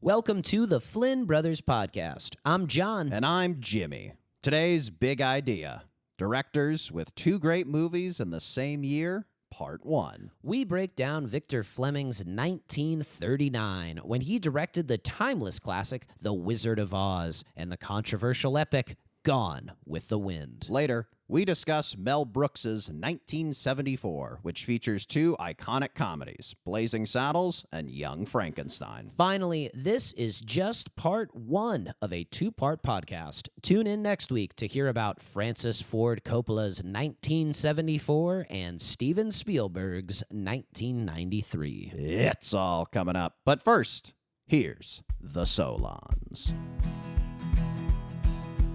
Welcome to the Flynn Brothers Podcast. I'm John. And I'm Jimmy. Today's big idea. Directors with two great movies in the same year, Part 1. We break down Victor Fleming's 1939, when he directed the timeless classic The Wizard of Oz and the controversial epic Gone with the Wind. Later, we discuss Mel Brooks' 1974, which features two iconic comedies, Blazing Saddles and Young Frankenstein. Finally, this is just part one of a two-part podcast. Tune in next week to hear about Francis Ford Coppola's 1974 and Steven Spielberg's 1993. It's all coming up. But first, here's the Solons.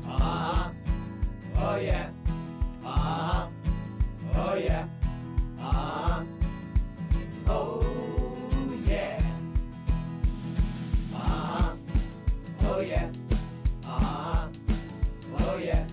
Oh yeah. Oh yeah. Oh yeah. Oh yeah. Oh yeah. Oh yeah.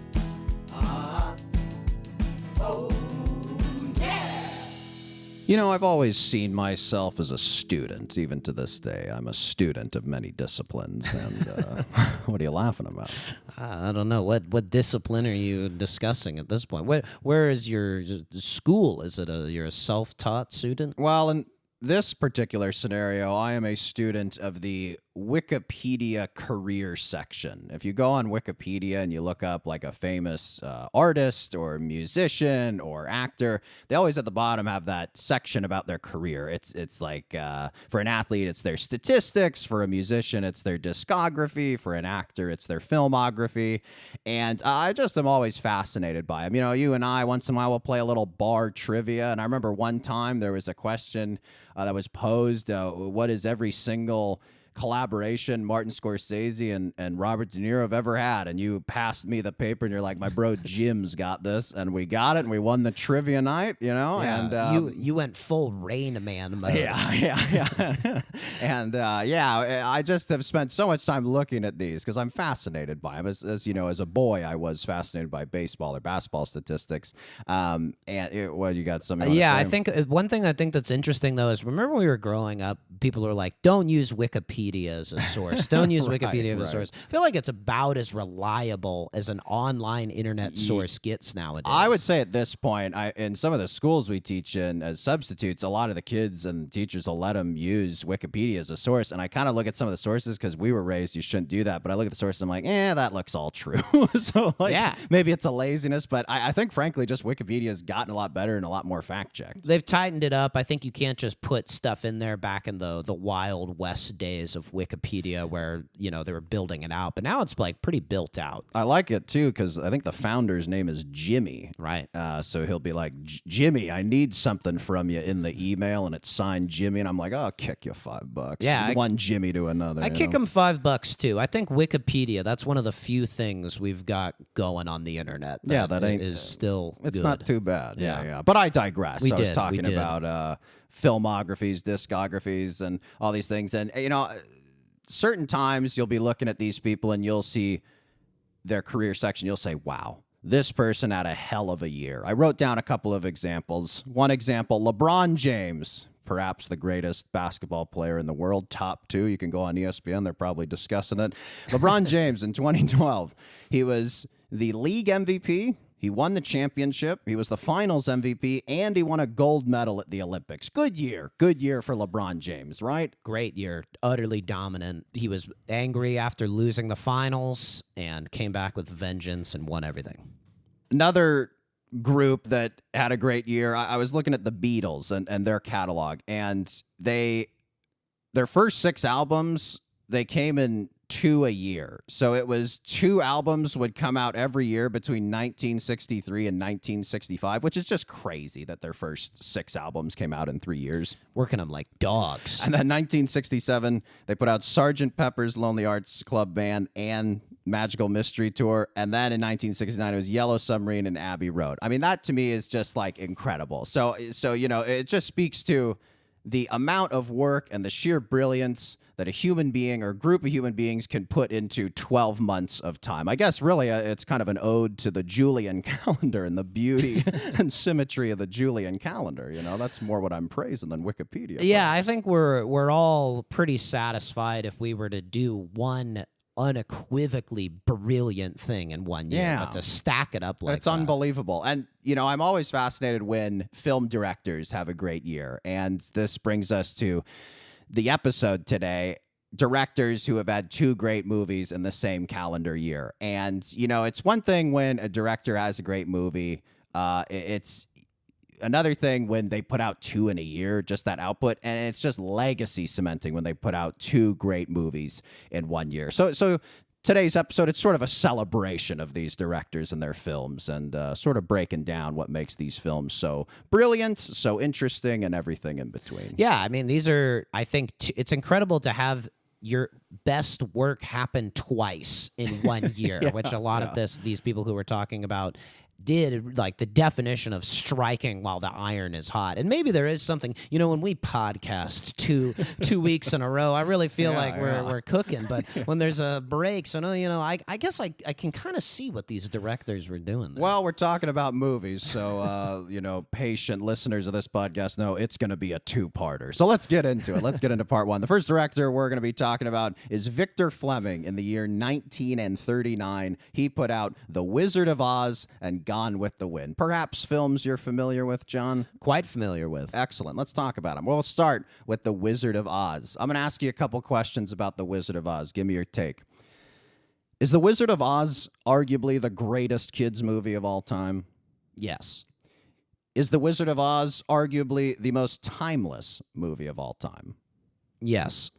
You know, I've always seen myself as a student. Even to this day, I'm a student of many disciplines. And what are you laughing about? I don't know. What discipline are you discussing at this point? Where is your school? Is it you're a self-taught student? Well, in this particular scenario, I am a student of the Wikipedia career section. If you go on Wikipedia and you look up like a famous artist or musician or actor, they always at the bottom have that section about their career. It's like for an athlete, it's their statistics. For a musician, it's their discography. For an actor, it's their filmography. And I just am always fascinated by them. You know, you and I, once in a while, will play a little bar trivia. And I remember one time there was a question that was posed, what is every single collaboration Martin Scorsese and Robert De Niro have ever had? And you passed me the paper and you're like, my bro Jim's got this, and we got it and we won the trivia night, you know? Yeah, And you went full Rain Man mode. Yeah. And I just have spent so much time looking at these because I'm fascinated by them. As you know, as a boy, I was fascinated by baseball or basketball statistics. You got some? I think one thing I think that's interesting though is, remember when we were growing up, people were like, don't use Wikipedia as a source. Don't use Wikipedia as a source. I feel like it's about as reliable as an online internet source gets nowadays. I would say at this point, in some of the schools we teach in as substitutes, a lot of the kids and teachers will let them use Wikipedia as a source. And I kind of look at some of the sources because we were raised, you shouldn't do that. But I look at the source and I'm like, that looks all true. So maybe it's a laziness. But I think, frankly, just Wikipedia has gotten a lot better and a lot more fact-checked. They've tightened it up. I think you can't just put stuff in there back in the Wild West days of Wikipedia where, you know, they were building it out. But now it's like pretty built out. I like it, too, because I think the founder's name is Jimmy. Right. So he'll be like, Jimmy, I need something from you in the email, and it's signed Jimmy. And I'm like, I'll kick you $5. Yeah. One Jimmy to another. I kick him $5, too. I think Wikipedia, that's one of the few things we've got going on the internet. That is still It's good. not too bad. Yeah. But I digress. I was talking we did. about filmographies, discographies, and all these things. And, you know, certain times you'll be looking at these people and you'll see their career section. You'll say, wow, this person had a hell of a year. I wrote down a couple of examples. One example, LeBron James, perhaps the greatest basketball player in the world, top 2. You can go on ESPN. They're probably discussing it. LeBron James in 2012, he was the league MVP. He won the championship. He was the finals MVP, and he won a gold medal at the Olympics. Good year for LeBron James, right? Great year, utterly dominant. He was angry after losing the finals and came back with vengeance and won everything. Another group that had a great year, I was looking at the Beatles and their catalog, and their first 6 albums, they came in 2 a year. So it was 2 albums would come out every year between 1963 and 1965, which is just crazy that their first 6 albums came out in 3 years. Working them like dogs. And then 1967, they put out Sgt. Pepper's Lonely Hearts Club Band and Magical Mystery Tour. And then in 1969, it was Yellow Submarine and Abbey Road. I mean, that to me is just like incredible. So you know, it just speaks to the amount of work and the sheer brilliance that a human being or group of human beings can put into 12 months of time. I guess really it's kind of an ode to the Julian calendar and the beauty and symmetry of the Julian calendar. You know, that's more what I'm praising than Wikipedia. Yeah, I think we're all pretty satisfied if we were to do one unequivocally brilliant thing in 1 year, Yeah. but to stack it up like It's that. unbelievable. And, you know, I'm always fascinated when film directors have a great year. And this brings us to the episode today. Directors who have had two great movies in the same calendar year. And, you know, it's one thing when a director has a great movie. It's another thing when they put out two in a year, just that output. And it's just legacy cementing when they put out two great movies in 1 year. So today's episode, it's sort of a celebration of these directors and their films and sort of breaking down what makes these films so brilliant, so interesting, and everything in between. Yeah, I mean, these are, I think, it's incredible to have your best work happen twice in 1 year, which a lot of these people who we're talking about did, like the definition of striking while the iron is hot. And maybe there is something, you know, when we podcast two weeks in a row, I really feel like we're cooking. But when there's a break, so no, you know, I guess I can kind of see what these directors were doing there. Well, we're talking about movies, so, you know, patient listeners of this podcast know it's going to be a two-parter. So let's get into it. Let's get into part one. The first director we're going to be talking about is Victor Fleming. In the year 1939, he put out The Wizard of Oz and Gone with the Wind. Perhaps films you're familiar with, John? Quite familiar with. Excellent. Let's talk about them. We'll start with The Wizard of Oz. I'm going to ask you a couple questions about The Wizard of Oz. Give me your take. Is The Wizard of Oz arguably the greatest kids movie of all time? Yes. Is The Wizard of Oz arguably the most timeless movie of all time? Yes.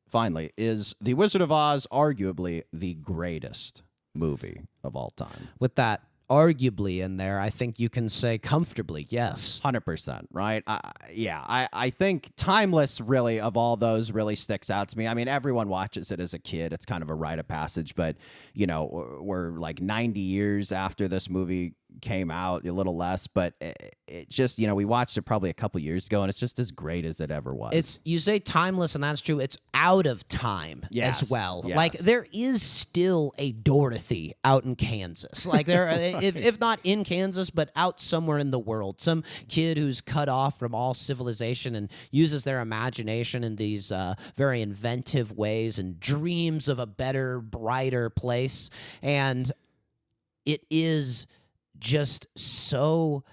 Finally, is The Wizard of Oz arguably the greatest movie of all time? With that arguably in there, I think you can say comfortably, yes. 100%, right? I think timeless really of all those really sticks out to me. I mean, everyone watches it as a kid. It's kind of a rite of passage, but, you know, we're like 90 years after this movie came out, a little less, but it just, you know, we watched it probably a couple years ago, and it's just as great as it ever was. It's, you say timeless, and that's true. It's out of time Yes, as well. yes. Like, there is still a Dorothy out in Kansas. Like, there, if not in Kansas, but out somewhere in the world. Some kid who's cut off from all civilization and uses their imagination in these very inventive ways and dreams of a better, brighter place. And it is just so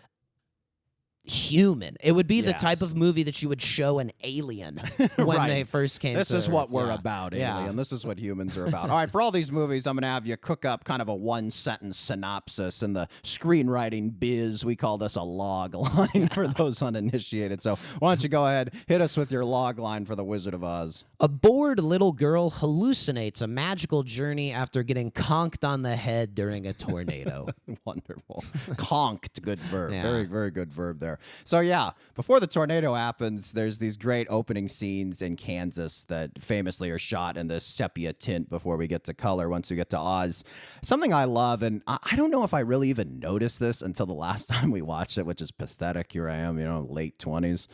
human. It would be the type of movie that you would show an alien when Right. they first came This to is what Earth. we're Yeah. about, Yeah. alien. This is what humans are about. All right, for all these movies, I'm going to have you cook up kind of a one-sentence synopsis. In the screenwriting biz, we call this a log line for those uninitiated. So why don't you go ahead, hit us with your log line for The Wizard of Oz. A bored little girl hallucinates a magical journey after getting conked on the head during a tornado. Wonderful. Conked, good verb. Yeah. Very, very good verb there. So yeah, before the tornado happens, there's these great opening scenes in Kansas that famously are shot in this sepia tint before we get to color once we get to Oz. Something I love, and I don't know if I really even noticed this until the last time we watched it, which is pathetic. Here I am, you know, late 20s.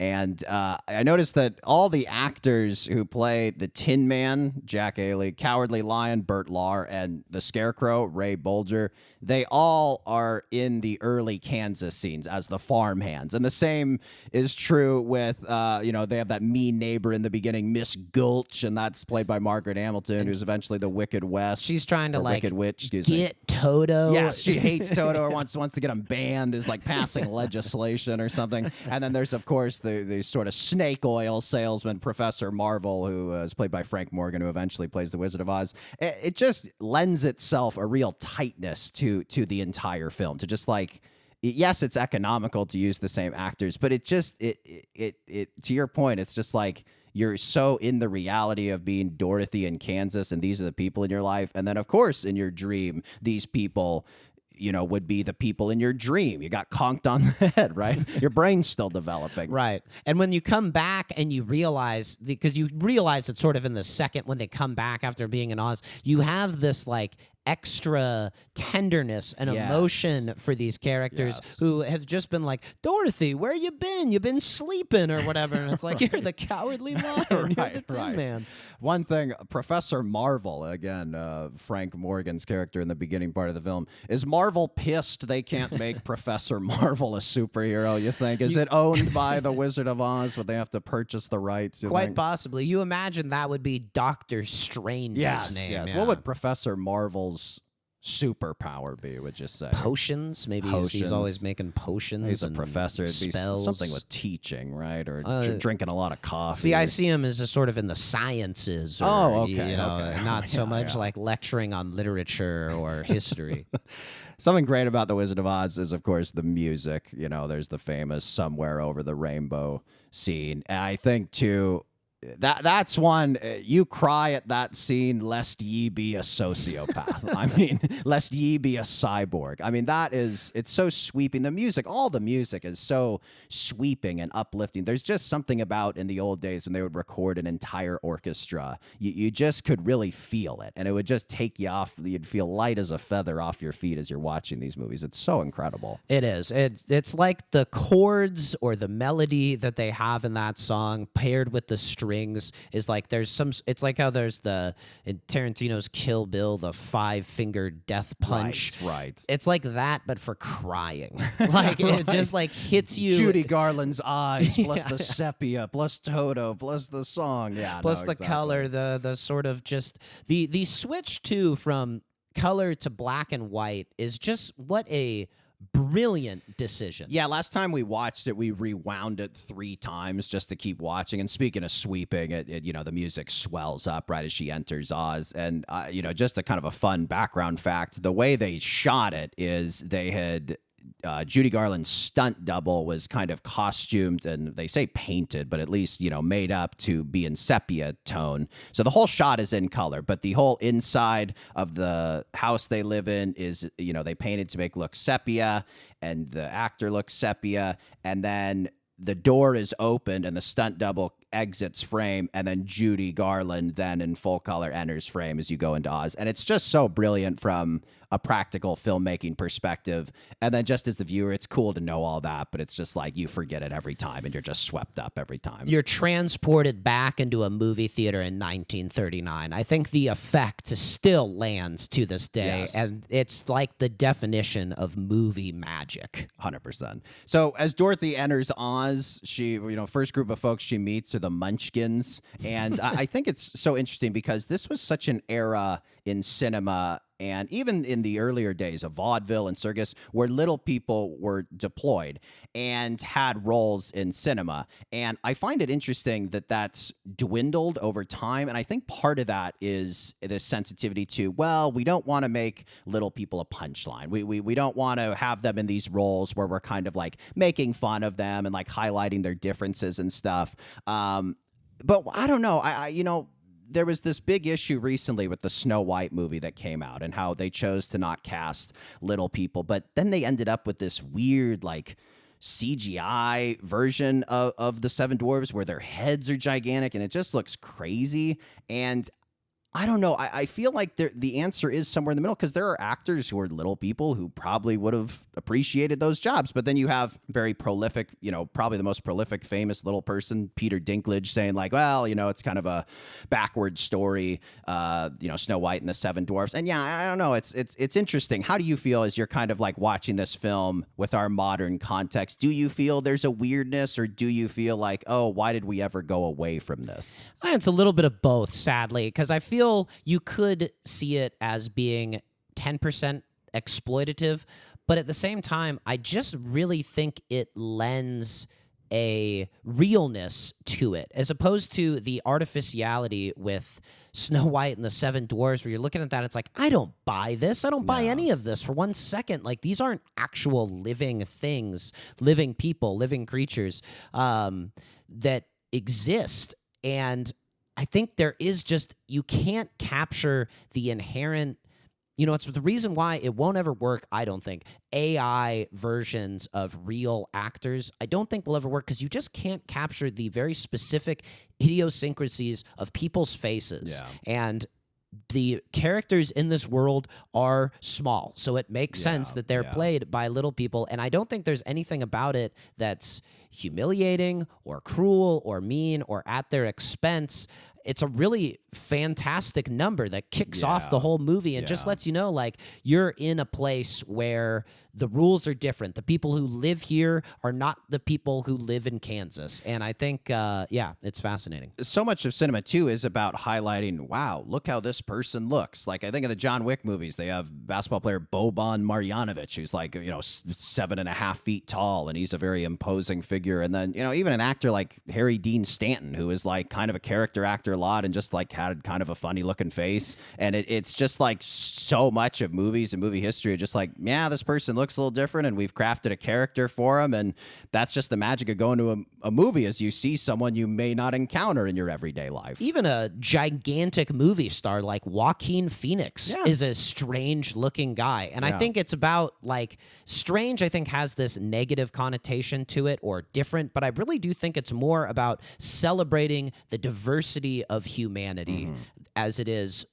And I noticed that all the actors who play the Tin Man, Jack Haley, Cowardly Lion, Burt Lahr, and the Scarecrow, Ray Bolger, they all are in the early Kansas scenes as the farmhands. And the same is true with, you know, they have that mean neighbor in the beginning, Miss Gulch, and that's played by Margaret Hamilton, who's eventually the Wicked West. She's trying to, or like, Wicked Witch, excuse me. get Toto. Yes, she hates Toto or wants to get him banned, is like passing legislation or something. And then there's, of course, the sort of snake oil salesman, Professor Marvel, who is played by Frank Morgan, who eventually plays the Wizard of Oz. It just lends itself a real tightness to the entire film, to just like, yes, it's economical to use the same actors, but it to your point, it's just like you're so in the reality of being Dorothy in Kansas, and these are the people in your life. And then, of course, in your dream, these people, you know, would be the people in your dream. You got conked on the head, right? Your brain's still developing. Right. And when you come back and you realize, because you realize it sort of in the second when they come back after being in Oz, you have this like extra tenderness and emotion for these characters who have just been like, Dorothy, where you been? You been sleeping or whatever. And it's like, you're the cowardly lion. You're the Tin Man. One thing, Professor Marvel, again, Frank Morgan's character in the beginning part of the film, is Marvel pissed they can't make Professor Marvel a superhero, you think? Is it owned by the Wizard of Oz? Would they have to purchase the rights? Quite possibly. You imagine that would be Doctor Strange's name. Yes. Yeah. What would Professor Marvel's superpower be, would you say? Potions? Maybe he's always making potions. He's a professor. It'd be spells. something with teaching, right? Or drinking a lot of coffee. See, I see him as just sort of in the sciences. Or, not so much like lecturing on literature or history. Something great about The Wizard of Oz is, of course, the music. There's the famous Somewhere Over the Rainbow scene. And I think, too, that's one, you cry at that scene lest ye be a sociopath. I mean, lest ye be a cyborg. I mean, it's so sweeping. All the music is so sweeping and uplifting. There's just something about in the old days when they would record an entire orchestra, you just could really feel it. And it would just take you off. You'd feel light as a feather off your feet as you're watching these movies. It's so incredible. It is. It's like the chords or the melody that they have in that song paired with the strings is like it's like how there's in Tarantino's Kill Bill, the 5-fingered death punch. Right. It's like that, but for crying. Like it just like hits you. Judy Garland's eyes, plus the sepia, plus Toto, plus the song. Yeah. Plus the color, the sort of just the switch too from color to black and white is just what a brilliant decision. Yeah, last time we watched it, we rewound it 3 times just to keep watching. And speaking of sweeping, the music swells up right as she enters Oz. And, just a kind of a fun background fact, the way they shot it is they had... Judy Garland's stunt double was kind of costumed and they say painted, but at least, made up to be in sepia tone. So the whole shot is in color, but the whole inside of the house they live in is, they painted to make look sepia and the actor looks sepia. And then the door is opened and the stunt double exits frame, and then Judy Garland then in full color enters frame as you go into Oz. And it's just so brilliant from a practical filmmaking perspective. And then just as the viewer, it's cool to know all that, but it's just like you forget it every time and you're just swept up every time. You're transported back into a movie theater in 1939. I think the effect still lands to this day, and it's like the definition of movie magic. 100%. So as Dorothy enters Oz, she, first group of folks she meets are the Munchkins. And I think it's so interesting because this was such an era in cinema and even in the earlier days of vaudeville and circus where little people were deployed and had roles in cinema. And I find it interesting that that's dwindled over time. And I think part of that is this sensitivity to, well, we don't want to make little people a punchline. We don't want to have them in these roles where we're kind of like making fun of them and like highlighting their differences and stuff. But I don't know. There was this big issue recently with the Snow White movie that came out and how they chose to not cast little people. But then they ended up with this weird, like, CGI version of the Seven Dwarfs where their heads are gigantic and it just looks crazy. And I don't know. I feel like the answer is somewhere in the middle because there are actors who are little people who probably would have appreciated those jobs. But then you have very prolific, probably the most prolific, famous little person, Peter Dinklage, saying like, well, it's kind of a backward story, Snow White and the Seven Dwarfs. And yeah, I don't know. It's interesting. How do you feel as you're kind of like watching this film with our modern context? Do you feel there's a weirdness or do you feel like, oh, why did we ever go away from this? It's a little bit of both, sadly, because I feel you could see it as being 10% exploitative, but at the same time, I just really think it lends a realness to it, as opposed to the artificiality with Snow White and the Seven Dwarfs, where you're looking at that, it's like, I don't buy this. I don't buy any of this for 1 second. Like, these aren't actual living things, living people, living creatures that exist. And I think there is just, you can't capture the inherent, it's the reason why it won't ever work, I don't think. AI versions of real actors, I don't think will ever work because you just can't capture the very specific idiosyncrasies of people's faces. Yeah. And the characters in this world are small, so it makes sense that they're played by little people, and I don't think there's anything about it that's humiliating or cruel or mean or at their expense. It's a really fantastic number that kicks off the whole movie and just lets you know, like, you're in a place where the rules are different. The people who live here are not the people who live in Kansas. And I think, it's fascinating. So much of cinema, too, is about highlighting, wow, look how this person looks. Like, I think of the John Wick movies, they have basketball player Boban Marjanovic, who's like, 7.5 feet tall, and he's a very imposing figure. And then, even an actor like Harry Dean Stanton, who is like kind of a character actor a lot and just like had kind of a funny looking face. And it's just like so much of movies and movie history, just like, yeah, this person looks a little different and we've crafted a character for him. And that's just the magic of going to a movie, is you see someone you may not encounter in your everyday life. Even a gigantic movie star like Joaquin Phoenix is a strange looking guy. And I think it's about, like, strange, I think, has this negative connotation to it, or different, but I really do think it's more about celebrating the diversity of humanity as it is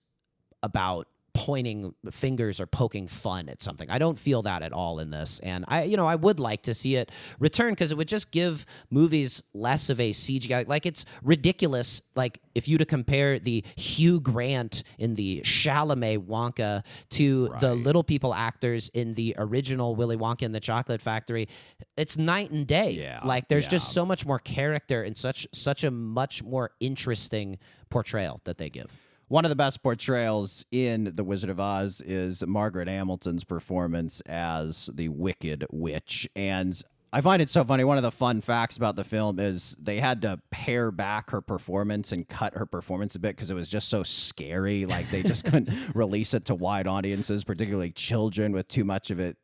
about pointing fingers or poking fun at something. I don't feel that at all in this. And I would like to see it return, because it would just give movies less of a CGI. Like, it's ridiculous. Like, if you to compare the Hugh Grant in the Chalamet Wonka to the little people actors in the original Willy Wonka and the Chocolate Factory, it's night and day. Yeah. Like, there's just so much more character and such a much more interesting portrayal that they give. One of the best portrayals in The Wizard of Oz is Margaret Hamilton's performance as the Wicked Witch. And I find it so funny. One of the fun facts about the film is they had to pare back her performance and cut her performance a bit because it was just so scary. Like, they just couldn't release it to wide audiences, particularly children, with too much of it.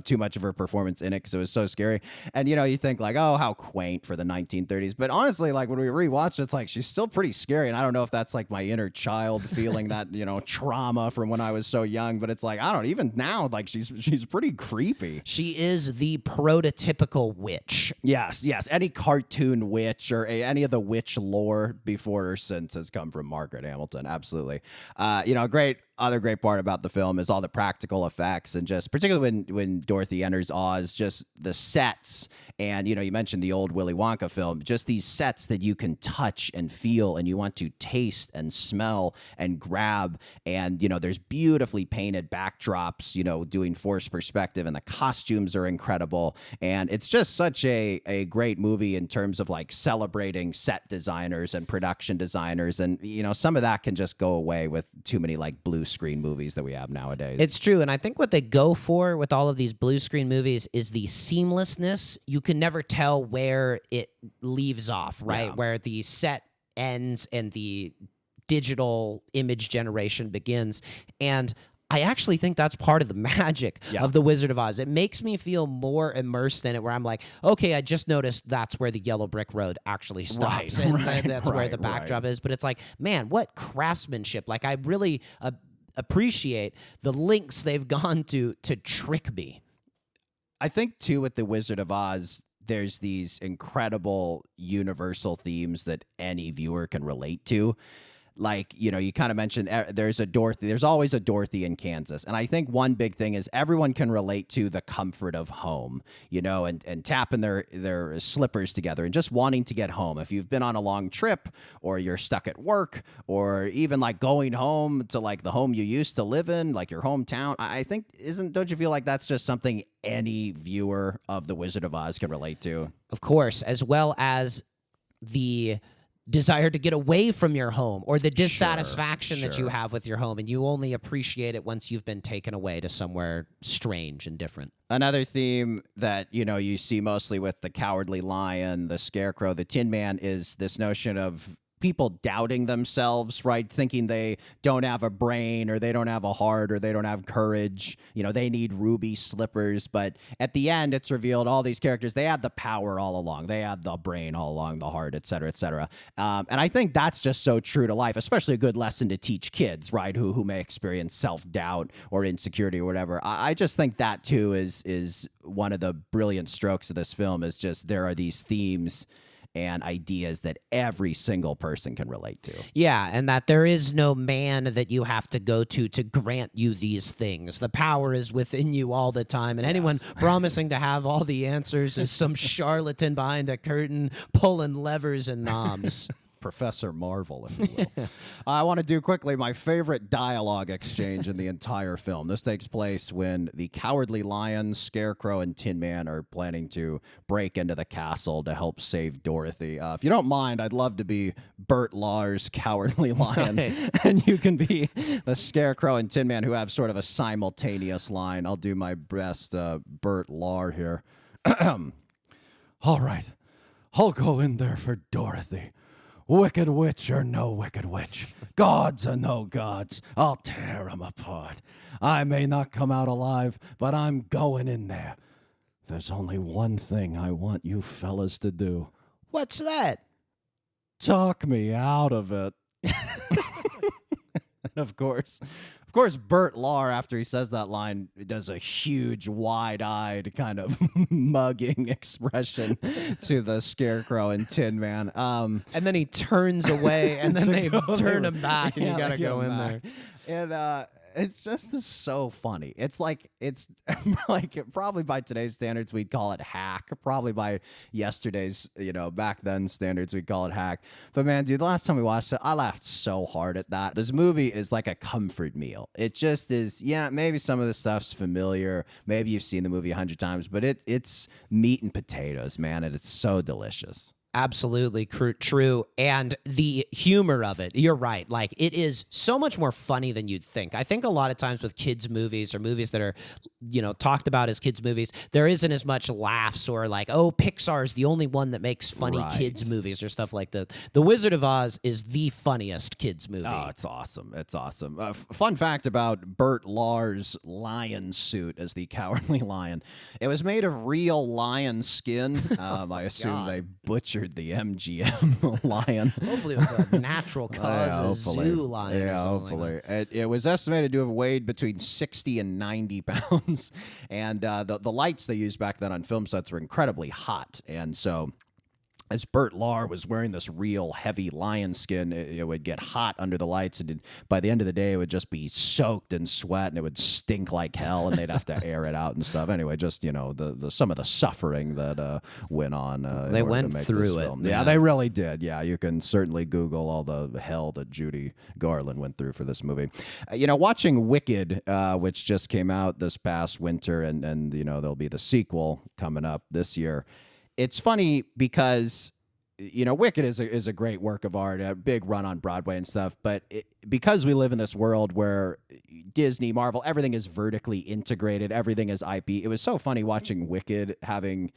Too much of her performance in it because it was so scary. And, you think like, oh, how quaint for the 1930s. But honestly, like, when we rewatch it, it's like, she's still pretty scary. And I don't know if that's like my inner child feeling that, trauma from when I was so young. But it's like, I don't, even now, like, she's pretty creepy. She is the prototypical witch. Yes. Any cartoon witch or any of the witch lore before or since has come from Margaret Hamilton. Absolutely. Other great part about the film is all the practical effects, and just particularly when Dorothy enters Oz, just the sets. And, you mentioned the old Willy Wonka film, just these sets that you can touch and feel and you want to taste and smell and grab. And, there's beautifully painted backdrops, doing forced perspective, and the costumes are incredible. And it's just such a great movie in terms of, like, celebrating set designers and production designers. And, some of that can just go away with too many, like, blue screen movies that we have nowadays. It's true. And I think what they go for with all of these blue screen movies is the seamlessness. You can never tell where it leaves off, right? Yeah. Where the set ends and the digital image generation begins. And I actually think that's part of the magic of The Wizard of Oz. It makes me feel more immersed in it, where I'm like, okay, I just noticed that's where the yellow brick road actually stops. That's where the backdrop is. But it's like, man, what craftsmanship. Like, I really appreciate the lengths they've gone to trick me. I think, too, with The Wizard of Oz, there's these incredible universal themes that any viewer can relate to. Like, you kind of mentioned there's always a Dorothy in Kansas. And I think one big thing is everyone can relate to the comfort of home, and tapping their slippers together and just wanting to get home. If you've been on a long trip, or you're stuck at work, or even like going home to, like, the home you used to live in, like your hometown, I think, don't you feel like that's just something any viewer of The Wizard of Oz can relate to? Of course, as well as the desire to get away from your home, or the dissatisfaction that you have with your home, and you only appreciate it once you've been taken away to somewhere strange and different. Another theme that, you see mostly with the Cowardly Lion, the Scarecrow, the Tin Man, is this notion of people doubting themselves, right? Thinking they don't have a brain, or they don't have a heart, or they don't have courage. They need ruby slippers. But at the end, it's revealed all these characters, they had the power all along. They had the brain all along, the heart, et cetera, et cetera. And I think that's just so true to life, especially a good lesson to teach kids, right? Who may experience self-doubt or insecurity or whatever. I just think that, too, is one of the brilliant strokes of this film, is just there are these themes and ideas that every single person can relate to. Yeah, and that there is no man that you have to go to grant you these things. The power is within you all the time, and anyone promising to have all the answers is some charlatan behind a curtain pulling levers and knobs. Professor Marvel, if you will. I want to do quickly my favorite dialogue exchange in the entire film. This takes place when the Cowardly Lion, Scarecrow, and Tin Man are planning to break into the castle to help save Dorothy. If you don't mind, I'd love to be Bert Lahr's Cowardly Lion, and you can be the Scarecrow and Tin Man, who have sort of a simultaneous line. I'll do my best Bert Lahr here. All right, I'll go in there for Dorothy. Wicked witch or no wicked witch, gods or no gods, I'll tear 'em apart. I may not come out alive, but I'm going in there. There's only one thing I want you fellas to do. What's that? Talk me out of it. And of course, Bert Lahr, after he says that line, does a huge, wide-eyed kind of mugging expression to the Scarecrow and Tin Man. And then he turns away, and then they turn him back, and you gotta go in there. And it's just so funny. It's like probably by today's standards we'd call it hack. Probably by yesterday's, back then standards we'd call it hack. But man, dude, the last time we watched it, I laughed so hard at that. This movie is like a comfort meal. It just is. Yeah, maybe some of the stuff's familiar. Maybe you've seen the movie 100 times, but it's meat and potatoes, man, and it's so delicious. Absolutely true. And the humor of it, you're right. Like, it is so much more funny than you'd think. I think a lot of times with kids' movies or movies that are, talked about as kids' movies, there isn't as much laughs or like, oh, Pixar's the only one that makes funny kids' movies or stuff like that. The Wizard of Oz is the funniest kids' movie. Oh, it's awesome. It's awesome. Fun fact about Bert Lahr's lion suit as the Cowardly Lion. It was made of real lion skin. I assume they butchered the MGM lion. Hopefully it was a natural cause, a zoo lion. Yeah, hopefully. It was estimated to have weighed between 60 and 90 pounds. And the lights they used back then on film sets were incredibly hot. And so as Bert Lahr was wearing this real heavy lion skin, it would get hot under the lights, and by the end of the day, it would just be soaked in sweat, and it would stink like hell, and they'd have to air it out and stuff. Anyway, just the some of the suffering that went on. They went through it. Yeah, they really did. Yeah, you can certainly Google all the hell that Judy Garland went through for this movie. Watching Wicked, which just came out this past winter, and there'll be the sequel coming up this year. It's funny because, Wicked is a great work of art, a big run on Broadway and stuff. But because we live in this world where Disney, Marvel, everything is vertically integrated, everything is IP. It was so funny watching Wicked having,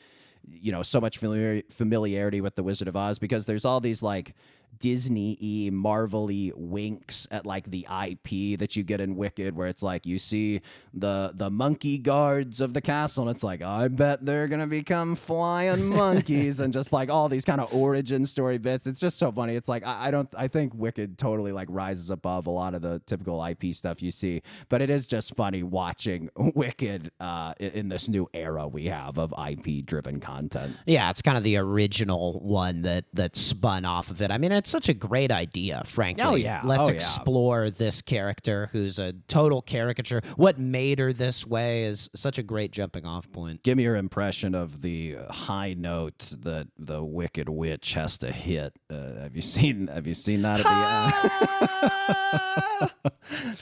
so much familiarity with The Wizard of Oz, because there's all these like Disney-y, Marvel-y winks at like the IP that you get in Wicked, where it's like you see the monkey guards of the castle, and it's like, I bet they're gonna become flying monkeys, and just like all these kind of origin story bits. It's just so funny. It's like I think Wicked totally like rises above a lot of the typical IP stuff you see, but it is just funny watching Wicked in this new era we have of IP-driven content. Yeah, it's kind of the original one that spun off of it. I mean, it's such a great idea, frankly. Oh, yeah. Let's explore this character who's a total caricature. What made her this way is such a great jumping off point. Give me your impression of the high note that the Wicked Witch has to hit. Have you seen that at the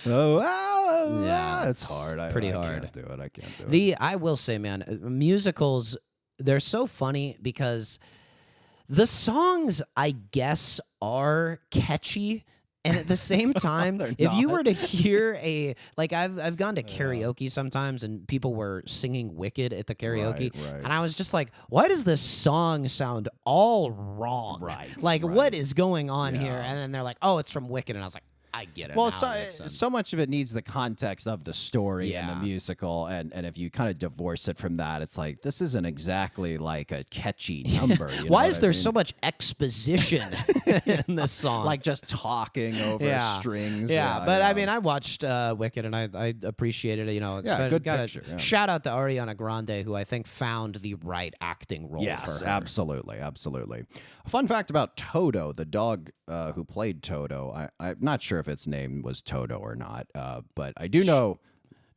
end? Yeah, it's hard. Pretty I hard. can't do it. I can't do it. I will say, man, musicals, they're so funny because the songs, I guess, are catchy, and at the same time, if you were to hear I've gone to karaoke sometimes, and people were singing Wicked at the karaoke, right. and I was just like, why does this song sound all wrong? Right. What is going on here? And then they're like, oh, it's from Wicked, and I was like, I get it. Well, now, it makes sense. so much of it needs the context of the story and the Yeah. musical, and if you kind of divorce it from that, it's like this isn't exactly like a catchy number. You know Why what is I there mean? so much exposition in this song? like just talking over strings? Yeah, but I mean, I watched Wicked and I appreciated it. You know, Yeah, good got picture, yeah. Shout out to Ariana Grande, who I think found the right acting role for Yes, her. absolutely. A fun fact about Toto, the dog who played Toto. I'm not sure if its name was Toto or not, but I do know.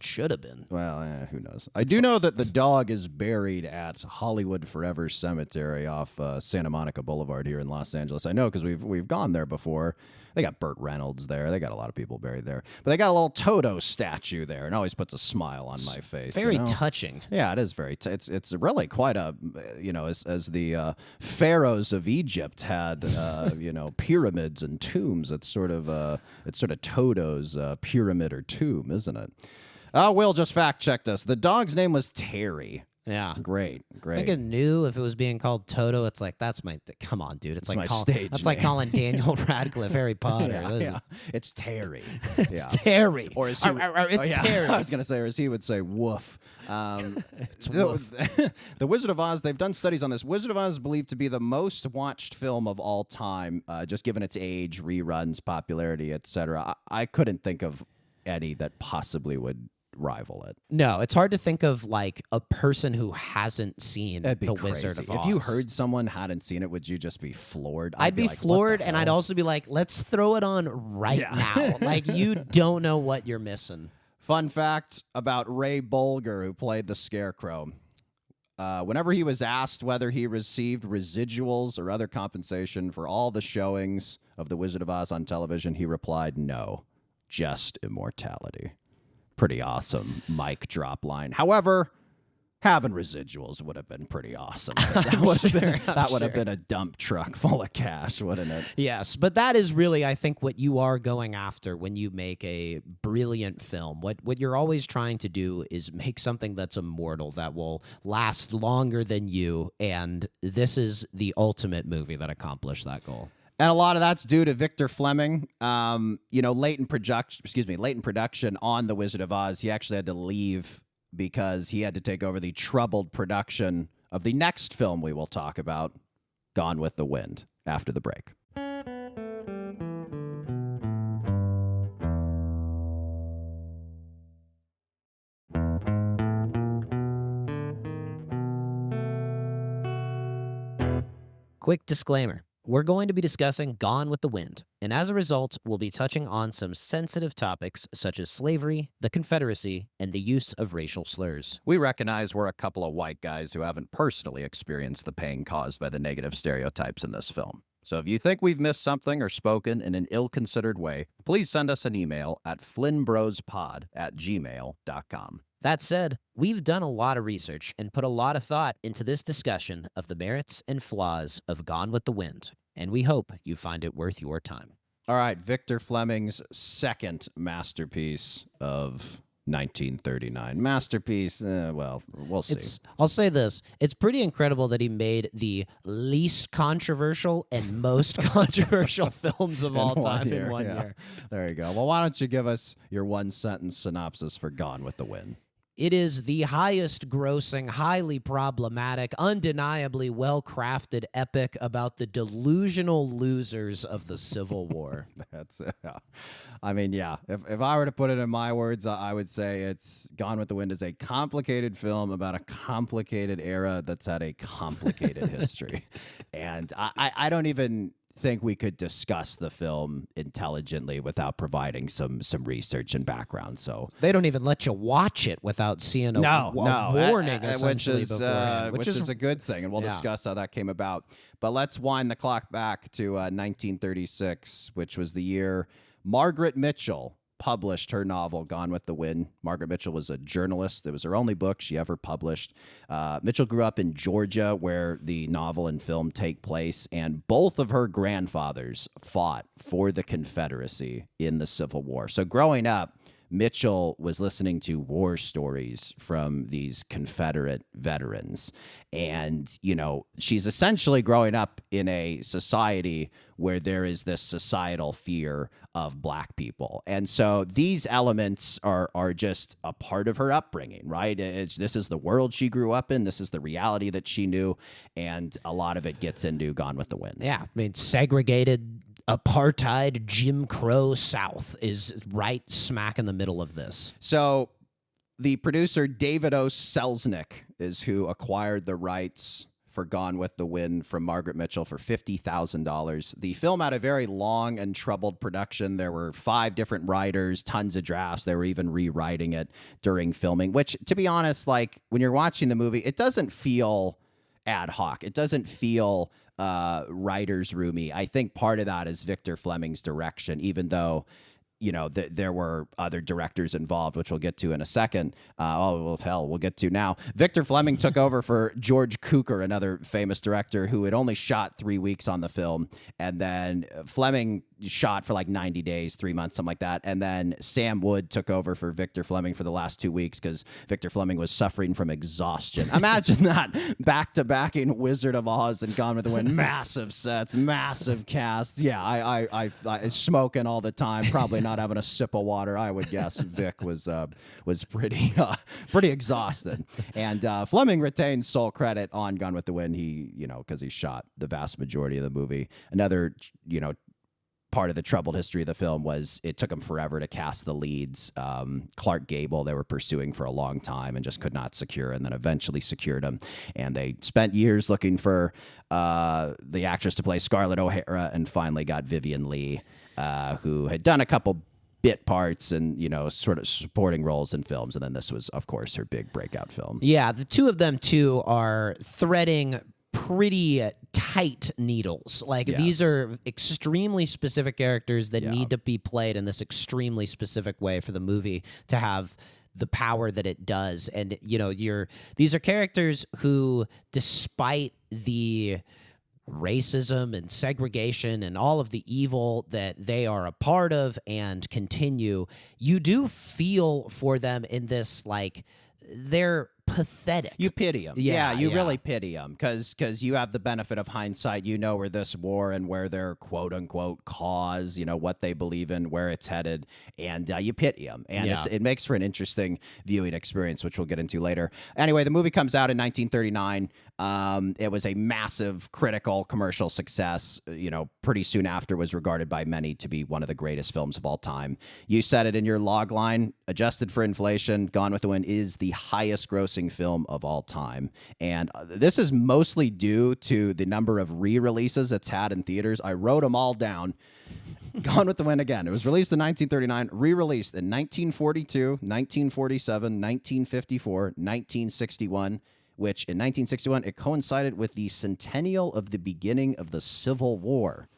Should have been. Well, who knows? I do know that the dog is buried at Hollywood Forever Cemetery off Santa Monica Boulevard here in Los Angeles. I know because we've gone there before. They got Burt Reynolds there. They got a lot of people buried there. But they got a little Toto statue there, and always puts a smile on my face. Very you know? touching. Yeah, it is very. It's really quite a as the pharaohs of Egypt had pyramids and tombs. It's sort of Toto's pyramid or tomb, isn't it? Will just fact checked us. The dog's name was Terry. Yeah. Great. I think it knew if it was being called Toto, it's like, that's my, come on, dude. It's like, my stage that's like name. calling Daniel Radcliffe Harry Potter. What is it? It's Terry. It's yeah. Terry. Or is he? It's Terry. I was gonna say, or as he would say, woof. It's the, woof. the Wizard of Oz. They've done studies on this. Wizard of Oz is believed to be the most watched film of all time, just given its age, reruns, popularity, etc. I couldn't think of any that possibly would rival it. No, it's hard to think of like a person who hasn't seen That'd be The crazy. Wizard of Oz. If you heard someone hadn't seen it, would you just be floored? I'd be like, what the floored, and I'd hell? also be like, let's throw it on right Yeah. now. Like, you don't know what you're missing. Fun fact about Ray Bolger, who played the Scarecrow. Whenever he was asked whether he received residuals or other compensation for all the showings of The Wizard of Oz on television, he replied, no, just immortality. Pretty awesome mic drop line. However, having residuals would have been pretty awesome. That would have been a dump truck full of cash, wouldn't it? Yes, but that is really, I think, what you are going after when you make a brilliant film. What you're always trying to do is make something that's immortal, that will last longer than you, and this is the ultimate movie that accomplished that goal. And a lot of that's due to Victor Fleming. Late in production on The Wizard of Oz, he actually had to leave because he had to take over the troubled production of the next film we will talk about, Gone with the Wind, after the break. Quick disclaimer. We're going to be discussing Gone with the Wind, and as a result, we'll be touching on some sensitive topics such as slavery, the Confederacy, and the use of racial slurs. We recognize we're a couple of white guys who haven't personally experienced the pain caused by the negative stereotypes in this film. So if you think we've missed something or spoken in an ill-considered way, please send us an email at flynnbrospod@gmail.com. That said, we've done a lot of research and put a lot of thought into this discussion of the merits and flaws of Gone with the Wind, and we hope you find it worth your time. All right, Victor Fleming's second masterpiece of 1939. Masterpiece, we'll see. I'll say this. It's pretty incredible that he made the least controversial and most controversial films of all time in one year. There you go. Well, why don't you give us your one-sentence synopsis for Gone with the Wind? It is the highest grossing, highly problematic, undeniably well-crafted epic about the delusional losers of the Civil War. That's I mean, yeah. If I were to put it in my words, I would say it's Gone with the Wind is a complicated film about a complicated era that's had a complicated history. And I don't even think we could discuss the film intelligently without providing some research and background. So They don't even let you watch it without seeing a warning, essentially, beforehand, which is a good thing, and we'll Yeah. discuss how that came about. But let's wind the clock back to 1936, which was the year Margaret Mitchell published her novel, Gone with the Wind. Margaret Mitchell was a journalist. It was her only book she ever published. Mitchell grew up in Georgia, where the novel and film take place, and both of her grandfathers fought for the Confederacy in the Civil War. So growing up, Mitchell was listening to war stories from these Confederate veterans. And, she's essentially growing up in a society where there is this societal fear of black people. And so these elements are just a part of her upbringing, right? This is the world she grew up in. This is the reality that she knew. And a lot of it gets into Gone with the Wind. Yeah, I mean, segregated, apartheid, Jim Crow South is right smack in the middle of this. So the producer, David O. Selznick, is who acquired the rights for Gone with the Wind from Margaret Mitchell for $50,000. The film had a very long and troubled production. There were 5 different writers, tons of drafts. They were even rewriting it during filming, which, to be honest, like when you're watching the movie, it doesn't feel ad hoc. It doesn't feel writer's roomy. I think part of that is Victor Fleming's direction, even though there were other directors involved, which we'll get to in a second. We'll get to now. Victor Fleming took over for George Cukor, another famous director who had only shot 3 weeks on the film. And then Fleming shot for like 90 days, 3 months, something like that. And then Sam Wood took over for Victor Fleming for the last 2 weeks because Victor Fleming was suffering from exhaustion. Imagine that, back-to-backing Wizard of Oz and Gone with the Wind. Massive sets, massive casts. Yeah, I smoking all the time, probably not having a sip of water. I would guess Vic was pretty exhausted. And Fleming retained sole credit on Gone with the Wind. Because he shot the vast majority of the movie. Another, part of the troubled history of the film was it took him forever to cast the leads. Clark Gable, they were pursuing for a long time and just could not secure, and then eventually secured him. And they spent years looking for the actress to play Scarlett O'Hara, and finally got Vivien Leigh, who had done a couple bit parts and, sort of supporting roles in films. And then this was, of course, her big breakout film. Yeah, the two of them, too, are threading pretty tight needles. Like, Yes. These are extremely specific characters that Yeah. need to be played in this extremely specific way for the movie to have the power that it does. And, these are characters who, despite the racism and segregation and all of the evil that they are a part of and continue, you do feel for them in this, like, they're pathetic. You pity them. Yeah, You yeah. really pity them because you have the benefit of hindsight. You know where this war and where their quote unquote cause, what they believe in, where it's headed, and you pity them. And Yeah. it makes for an interesting viewing experience, which we'll get into later. Anyway, the movie comes out in 1939. It was a massive critical commercial success. Pretty soon after was regarded by many to be one of the greatest films of all time. You said it in your log line, adjusted for inflation, Gone with the Wind is the highest grossing film of all time. And this is mostly due to the number of re-releases it's had in theaters. I wrote them all down. Gone with the Wind again. It was released in 1939, re-released in 1942, 1947, 1954, 1961, which in 1961, it coincided with the centennial of the beginning of the Civil War.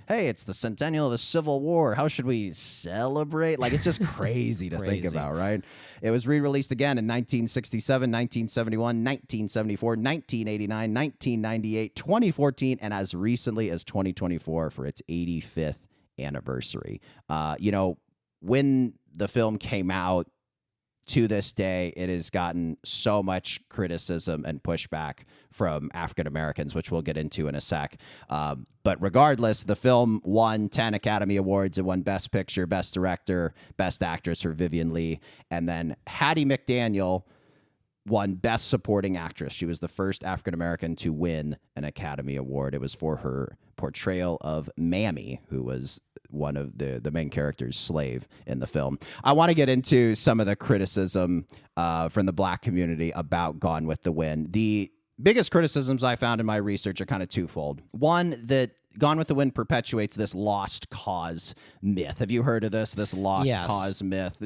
Hey, it's the centennial of the Civil War. How should we celebrate? Like, it's just crazy to think about, right? It was re-released again in 1967, 1971, 1974, 1989, 1998, 2014, and as recently as 2024 for its 85th anniversary. When the film came out, to this day, it has gotten so much criticism and pushback from African Americans, which we'll get into in a sec. But regardless, the film won 10 Academy Awards. It won Best Picture, Best Director, Best Actress for Vivien Leigh. And then Hattie McDaniel won Best Supporting Actress. She was the first African American to win an Academy Award. It was for her portrayal of Mammy, who was one of the main character's slave in the film. I want to get into some of the criticism from the black community about Gone with the Wind. The biggest criticisms I found in my research are kind of twofold. One, that Gone with the Wind perpetuates this lost cause myth. Have you heard of this lost Yes. cause myth?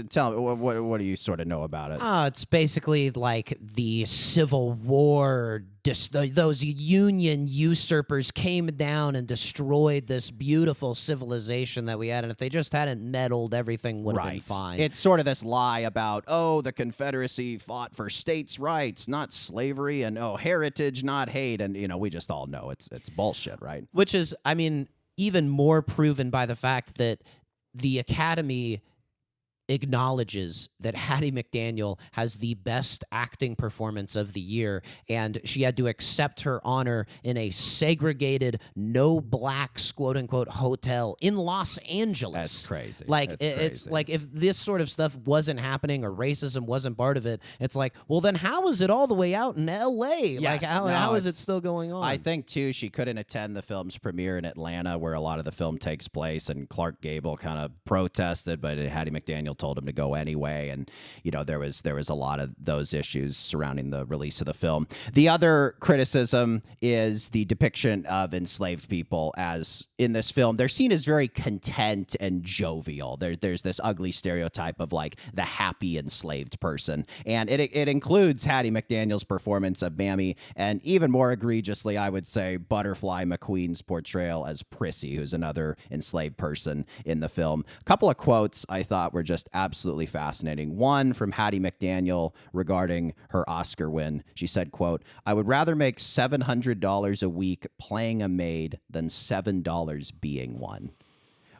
Tell me, what do you sort of know about it? It's basically like the Civil War. Those Union usurpers came down and destroyed this beautiful civilization that we had, and if they just hadn't meddled, everything would have been fine. It's sort of this lie about, the Confederacy fought for states' rights, not slavery, and heritage, not hate, and we just all know it's bullshit, right? Which is, even more proven by the fact that the Academy acknowledges that Hattie McDaniel has the best acting performance of the year, and she had to accept her honor in a segregated, no blacks, quote unquote, hotel in Los Angeles. That's crazy. Like, That's it's crazy. like if this sort of stuff wasn't happening or racism wasn't part of it, it's like, well, then how is it all the way out in L.A.? Like, Yes, how is it it's- still going on? I think, too, she couldn't attend the film's premiere in Atlanta, where a lot of the film takes place, and Clark Gable kind of protested, but Hattie McDaniel told him to go anyway, and there was a lot of those issues surrounding the release of the film. The other criticism is the depiction of enslaved people as in this film. They're seen as very content and jovial. There's this ugly stereotype of like the happy enslaved person, and it includes Hattie McDaniel's performance of Mammy, and even more egregiously, I would say, Butterfly McQueen's portrayal as Prissy, who's another enslaved person in the film. A couple of quotes I thought were just absolutely fascinating. One from Hattie McDaniel regarding her Oscar win. She said, quote, "I would rather make $700 a week playing a maid than $7 being one."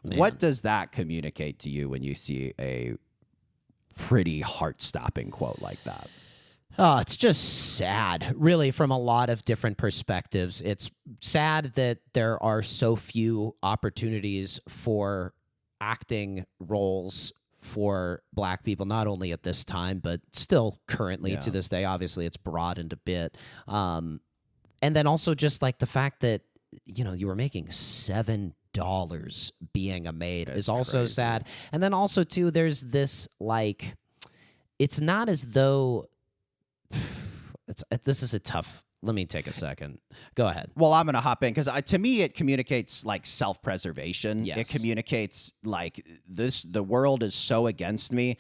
Man. What does that communicate to you when you see a pretty heart-stopping quote like that? Oh, it's just sad, really, from a lot of different perspectives. It's sad that there are so few opportunities for acting roles for Black people, not only at this time, but still currently to this day. Obviously, it's broadened a bit. And then also just like the fact that, you were making $7 being a maid is also crazy. sad. And then also, too, there's this, like, it's not as though... This is a tough... Let me take a second. Go ahead. Well, I'm going to hop in because to me, it communicates like self-preservation. Yes. It communicates like the world is so against me.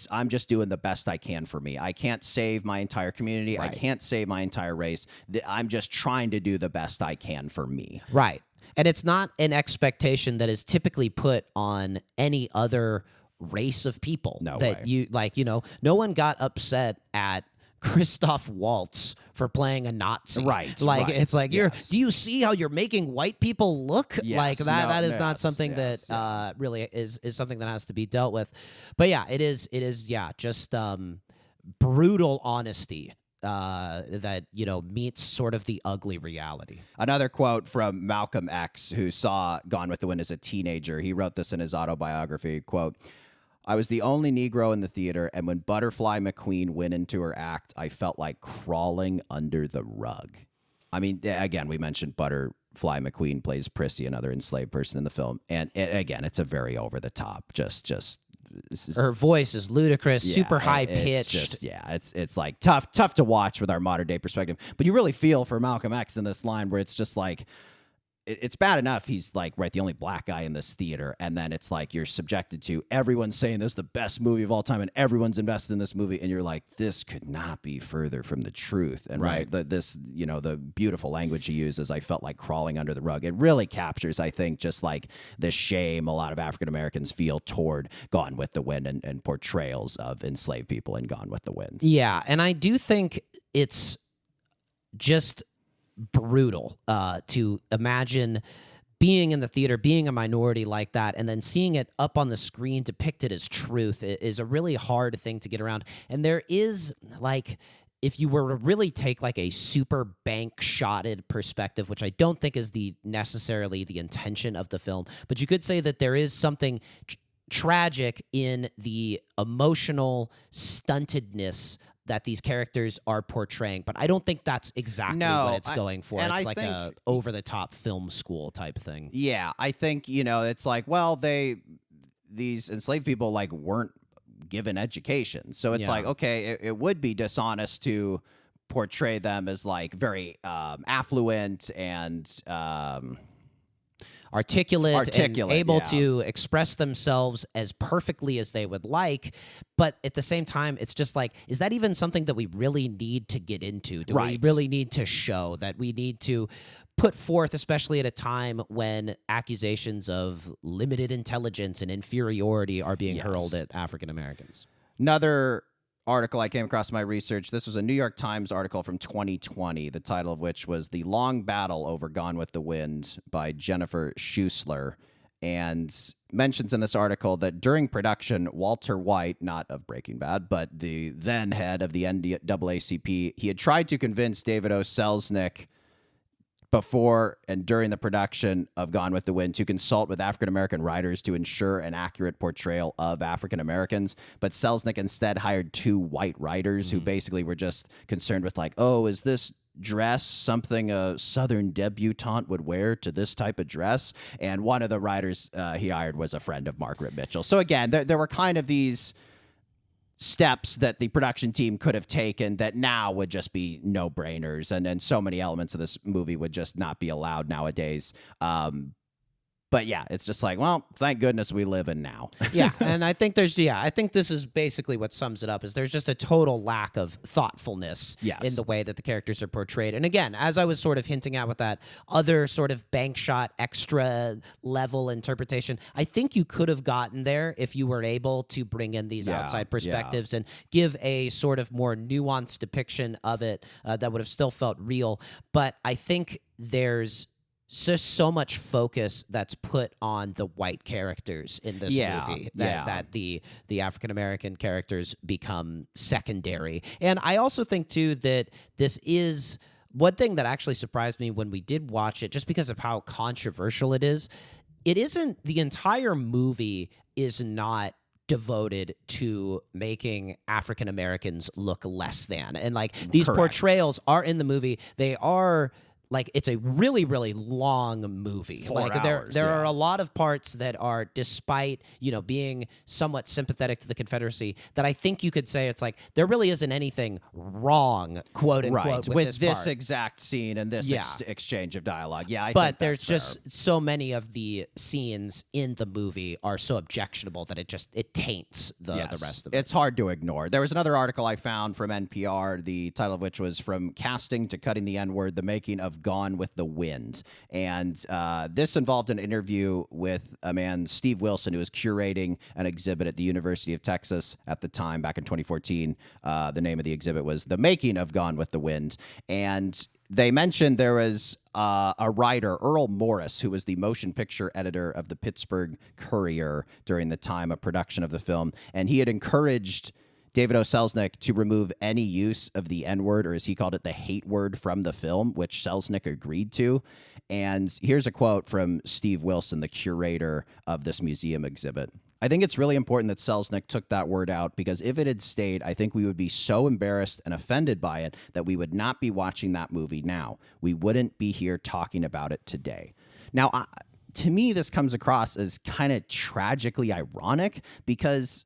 I'm just doing the best I can for me. I can't save my entire community. Right. I can't save my entire race. I'm just trying to do the best I can for me. Right. And it's not an expectation that is typically put on any other race of people. No that way. No one got upset at Christoph Waltz for playing a Nazi. Right, Like, right, it's like, yes. do you see how you're making white people look? Yes, Like, that is not yes, something yes, that really is something that has to be dealt with. But yeah, it is, just brutal honesty that, meets sort of the ugly reality. Another quote from Malcolm X, who saw Gone with the Wind as a teenager. He wrote this in his autobiography, quote, "I was the only Negro in the theater, and when Butterfly McQueen went into her act, I felt like crawling under the rug." I mean, again, we mentioned Butterfly McQueen plays Prissy, another enslaved person in the film. And again, it's a very over-the-top, just Her voice is ludicrous, super high it's pitched. just, it's like tough to watch with our modern day perspective. But you really feel for Malcolm X in this line where it's just like, it's bad enough he's like, right, the only black guy in this theater, and then it's like you're subjected to everyone saying this is the best movie of all time and everyone's invested in this movie, and you're like, this could not be further from the truth. And the beautiful language he uses, "I felt like crawling under the rug," it really captures, I think, just like the shame a lot of African Americans feel toward Gone with the Wind and portrayals of enslaved people in Gone with the Wind. Yeah, and I do think it's just brutal to imagine being in the theater, being a minority like that, and then seeing it up on the screen depicted as truth is a really hard thing to get around. And there is, like, if you were to really take like a super bank-shotted perspective, which I don't think is necessarily the intention of the film, but you could say that there is something tragic in the emotional stuntedness that these characters are portraying, but I don't think that's exactly what it's going for. It's like a over-the-top film school type thing. Yeah, I think, it's like, well, these enslaved people like weren't given education. So it's like, okay, it would be dishonest to portray them as like very affluent and articulate and able yeah. to express themselves as perfectly as they would like. But at the same time, it's just like, is that even something that we really need to get into? Do we really need to show that we need to put forth, especially at a time when accusations of limited intelligence and inferiority are being hurled at African Americans? Another article I came across in my research. This was a New York Times article from 2020, the title of which was "The Long Battle Over Gone with the Wind" by Jennifer Schuessler. and mentions in this article that during production, Walter White, not of Breaking Bad, but the then head of the NAACP, he had tried to convince David O. Selznick before and during the production of Gone with the Wind to consult with African-American writers to ensure an accurate portrayal of African-Americans. But Selznick instead hired 2 white writers who basically were just concerned with like, oh, is this dress something a Southern debutante would wear to this type of dress? And one of the writers he hired was a friend of Margaret Mitchell. So again, there were kind of these steps that the production team could have taken that now would just be no-brainers, and so many elements of this movie would just not be allowed nowadays. But yeah, it's just like, well, thank goodness we live in now. Yeah, and I think I think this is basically what sums it up, is there's just a total lack of thoughtfulness in the way that the characters are portrayed. And again, as I was sort of hinting at with that other sort of bank shot extra level interpretation, I think you could have gotten there if you were able to bring in these outside perspectives and give a sort of more nuanced depiction of it that would have still felt real. But I think there's just so much focus that's put on the white characters in this movie that the African-American characters become secondary. And I also think, too, that this is one thing that actually surprised me when we did watch it, just because of how controversial it is. It isn't, the entire movie is not devoted to making African Americans look less than. And like these portrayals are in the movie. They are like, it's a really, really long movie. 4 like hours, there are a lot of parts that are, despite, being somewhat sympathetic to the Confederacy, that I think you could say it's like there really isn't anything wrong, quote unquote, with this part. Exact scene and this exchange of dialogue. Yeah, I but think there's that's just so many of the scenes in the movie are so objectionable that it taints the rest of it. It's hard to ignore. There was another article I found from NPR, the title of which was From Casting to Cutting the N-Word, The Making of Gone with the Wind. And this involved an interview with a man, Steve Wilson, who was curating an exhibit at the University of Texas at the time, back in 2014. The name of the exhibit was The Making of Gone with the Wind. And they mentioned there was a writer, Earl Morris, who was the motion picture editor of the Pittsburgh Courier during the time of production of the film. And he had encouraged David O. Selznick to remove any use of the N-word, or as he called it, the hate word, from the film, which Selznick agreed to. And here's a quote from Steve Wilson, the curator of this museum exhibit. I think it's really important that Selznick took that word out, because if it had stayed, I think we would be so embarrassed and offended by it that we would not be watching that movie now. We wouldn't be here talking about it today. Now, to me, this comes across as kind of tragically ironic, because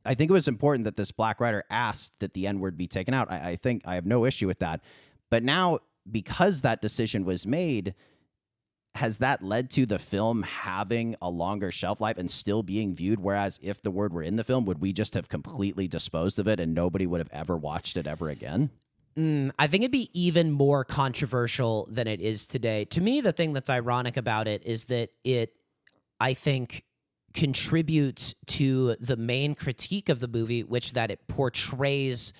I think it was important that this black writer asked that the N-word be taken out. I think I have no issue with that. But now, because that decision was made, has that led to the film having a longer shelf life and still being viewed? Whereas if the word were in the film, would we just have completely disposed of it and nobody would have ever watched it ever again? I think it'd be even more controversial than it is today. To me, the thing that's ironic about it is that I think, contributes to the main critique of the movie, which that it portrays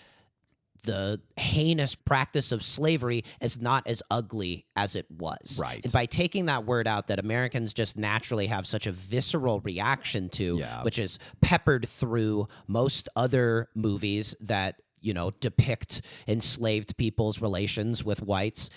the heinous practice of slavery as not as ugly as it was. Right. And by taking that word out that Americans just naturally have such a visceral reaction to, which is peppered through most other movies that, depict enslaved people's relations with whites,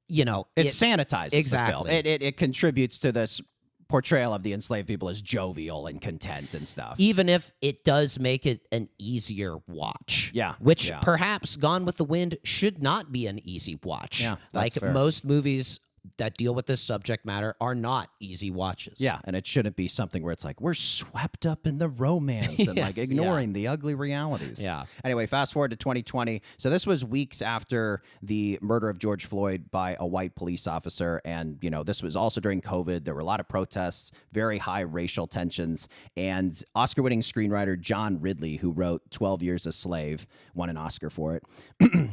it sanitizes exactly. the film. It contributes to this portrayal of the enslaved people as jovial and content and stuff. Even if it does make it an easier watch. Yeah. Which perhaps Gone with the Wind should not be an easy watch. Yeah, like fair. Most movies that deal with this subject matter are not easy watches. Yeah, and it shouldn't be something where it's like, we're swept up in the romance and like ignoring the ugly realities. Yeah. Anyway, fast forward to 2020. So this was weeks after the murder of George Floyd by a white police officer. And, this was also during COVID. There were a lot of protests, very high racial tensions. And Oscar-winning screenwriter John Ridley, who wrote 12 Years a Slave, won an Oscar for it.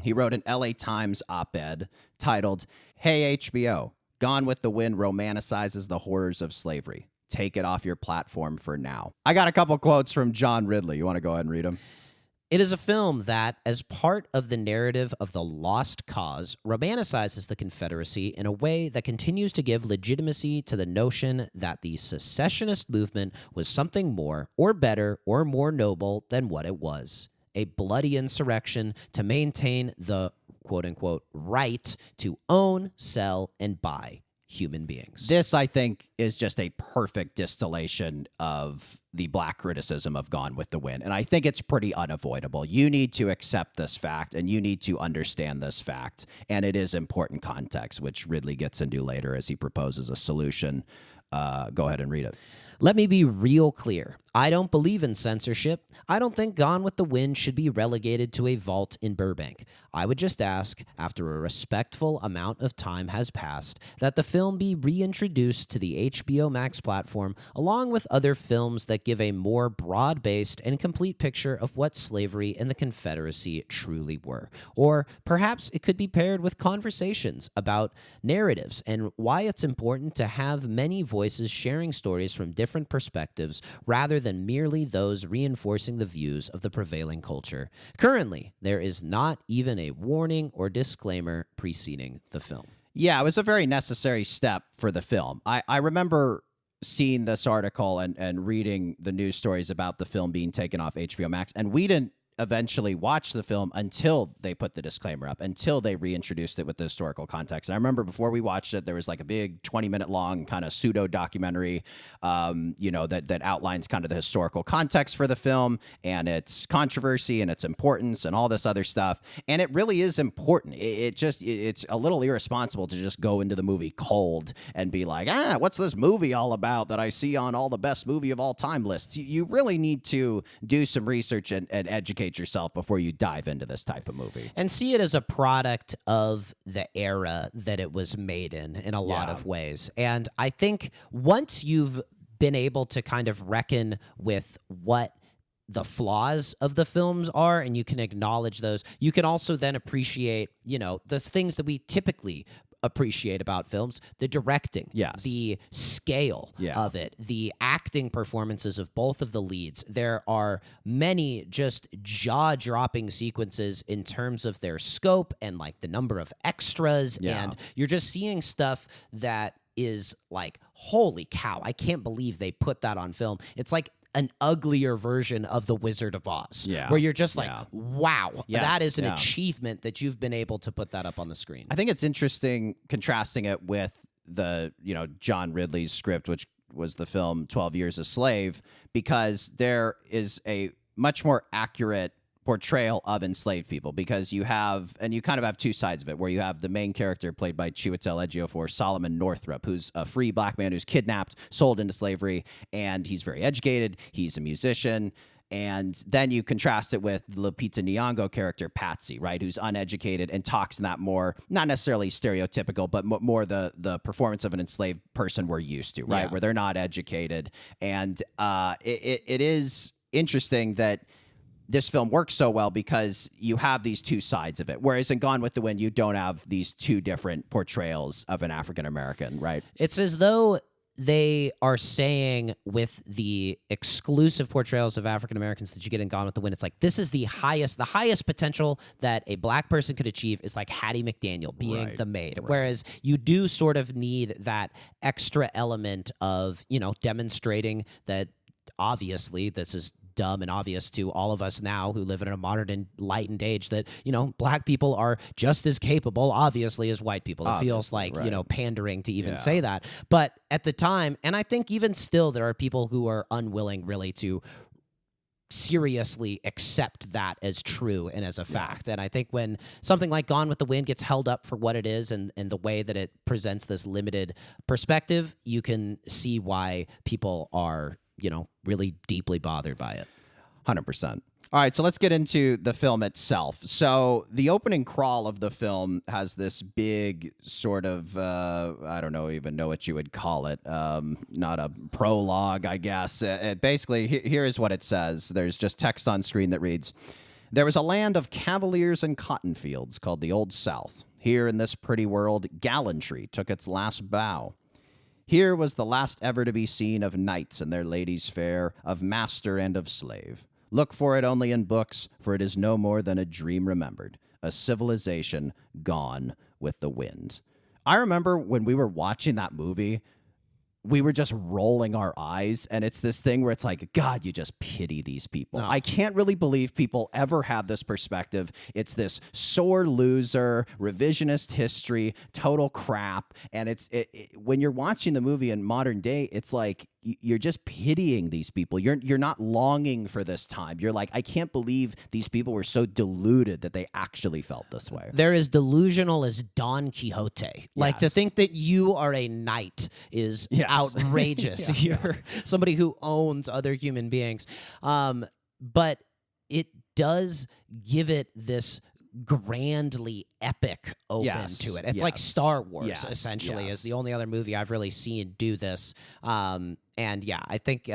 He wrote an LA Times op-ed titled, "Hey HBO, Gone with the Wind romanticizes the horrors of slavery. Take it off your platform for now." I got a couple quotes from John Ridley. You want to go ahead and read them? It is a film that, as part of the narrative of the Lost Cause, romanticizes the Confederacy in a way that continues to give legitimacy to the notion that the secessionist movement was something more, or better, or more noble than what it was. A bloody insurrection to maintain the quote-unquote right to own, sell, and buy human beings. This, I think, is just a perfect distillation of the black criticism of Gone with the Wind. And I think it's pretty unavoidable. You need to accept this fact, and you need to understand this fact. And it is important context, which Ridley gets into later as he proposes a solution. Go ahead and read it. Let me be real clear. I don't believe in censorship. I don't think Gone with the Wind should be relegated to a vault in Burbank. I would just ask, after a respectful amount of time has passed, that the film be reintroduced to the HBO Max platform, along with other films that give a more broad-based and complete picture of what slavery and the Confederacy truly were. Or perhaps it could be paired with conversations about narratives and why it's important to have many voices sharing stories from different perspectives rather than merely those reinforcing the views of the prevailing culture. Currently, there is not even a warning or disclaimer preceding the film. Yeah, it was a very necessary step for the film. I remember seeing this article and reading the news stories about the film being taken off HBO Max, and we didn't eventually watch the film until they put the disclaimer up, until they reintroduced it with the historical context. And I remember before we watched it, there was like a big 20-minute long kind of pseudo documentary, that outlines kind of the historical context for the film and its controversy and its importance and all this other stuff. And it really is important. It's a little irresponsible to just go into the movie cold and be like, what's this movie all about that I see on all the best movie of all time lists? You really need to do some research and educate yourself before you dive into this type of movie. And see it as a product of the era that it was made in a lot of ways. And I think once you've been able to kind of reckon with what the flaws of the films are, and you can acknowledge those, you can also then appreciate, the things that we typically appreciate about films: the directing, the scale of it, the acting performances of both of the leads. There are many just jaw-dropping sequences in terms of their scope and like the number of extras, and you're just seeing stuff that is like, holy cow, I can't believe they put that on film. It's like an uglier version of The Wizard of Oz, where you're just like, wow, that is an achievement that you've been able to put that up on the screen. I think it's interesting contrasting it with the, John Ridley's script, which was the film 12 Years a Slave, because there is a much more accurate portrayal of enslaved people, because you kind of have two sides of it, where you have the main character played by Chiwetel Ejiofor, Solomon Northup, who's a free black man who's kidnapped, sold into slavery, and he's very educated, he's a musician. And then you contrast it with the Lupita Nyong'o character, Patsy, right, who's uneducated and talks in that more, not necessarily stereotypical, but more the performance of an enslaved person we're used to, right, where they're not educated. And it is interesting that this film works so well because you have these two sides of it. Whereas in Gone with the Wind, you don't have these two different portrayals of an African American, right? It's as though they are saying, with the exclusive portrayals of African Americans that you get in Gone with the Wind, it's like, this is the highest potential that a black person could achieve is like Hattie McDaniel being the maid. Right. Whereas you do sort of need that extra element of, demonstrating that obviously this is dumb and obvious to all of us now who live in a modern and enlightened age, that, black people are just as capable, obviously, as white people. It feels like, pandering to even say that. But at the time, and I think even still, there are people who are unwilling really to seriously accept that as true and as a fact. And I think when something like Gone with the Wind gets held up for what it is and the way that it presents this limited perspective, you can see why people are really deeply bothered by it. 100%. All right, so let's get into the film itself. So the opening crawl of the film has this big sort of, I don't even know what you would call it, not a prologue, I guess. Basically, here is what it says. There's just text on screen that reads, "There was a land of cavaliers and cotton fields called the Old South. Here in this pretty world, gallantry took its last bow. Here was the last ever to be seen of knights and their ladies fair, of master and of slave. Look for it only in books, for it is no more than a dream remembered, a civilization gone with the wind. I remember when we were watching that movie, we were just rolling our eyes, and it's this thing where it's like, God, you just pity these people. No. I can't really believe people ever have this perspective. It's this sore loser, revisionist history, total crap. And when you're watching the movie in modern day, it's like you're just pitying these people. You're not longing for this time. You're like, I can't believe these people were so deluded that they actually felt this way. They're as delusional as Don Quixote. Like, to Yes. think that you are a knight is Yes. outrageous. Yeah. You're somebody who owns other human beings. But it does give it this grandly epic open Yes, to it. It's like yes, Star Wars, yes, essentially, yes. is the only other movie I've really seen do this. And yeah, I think,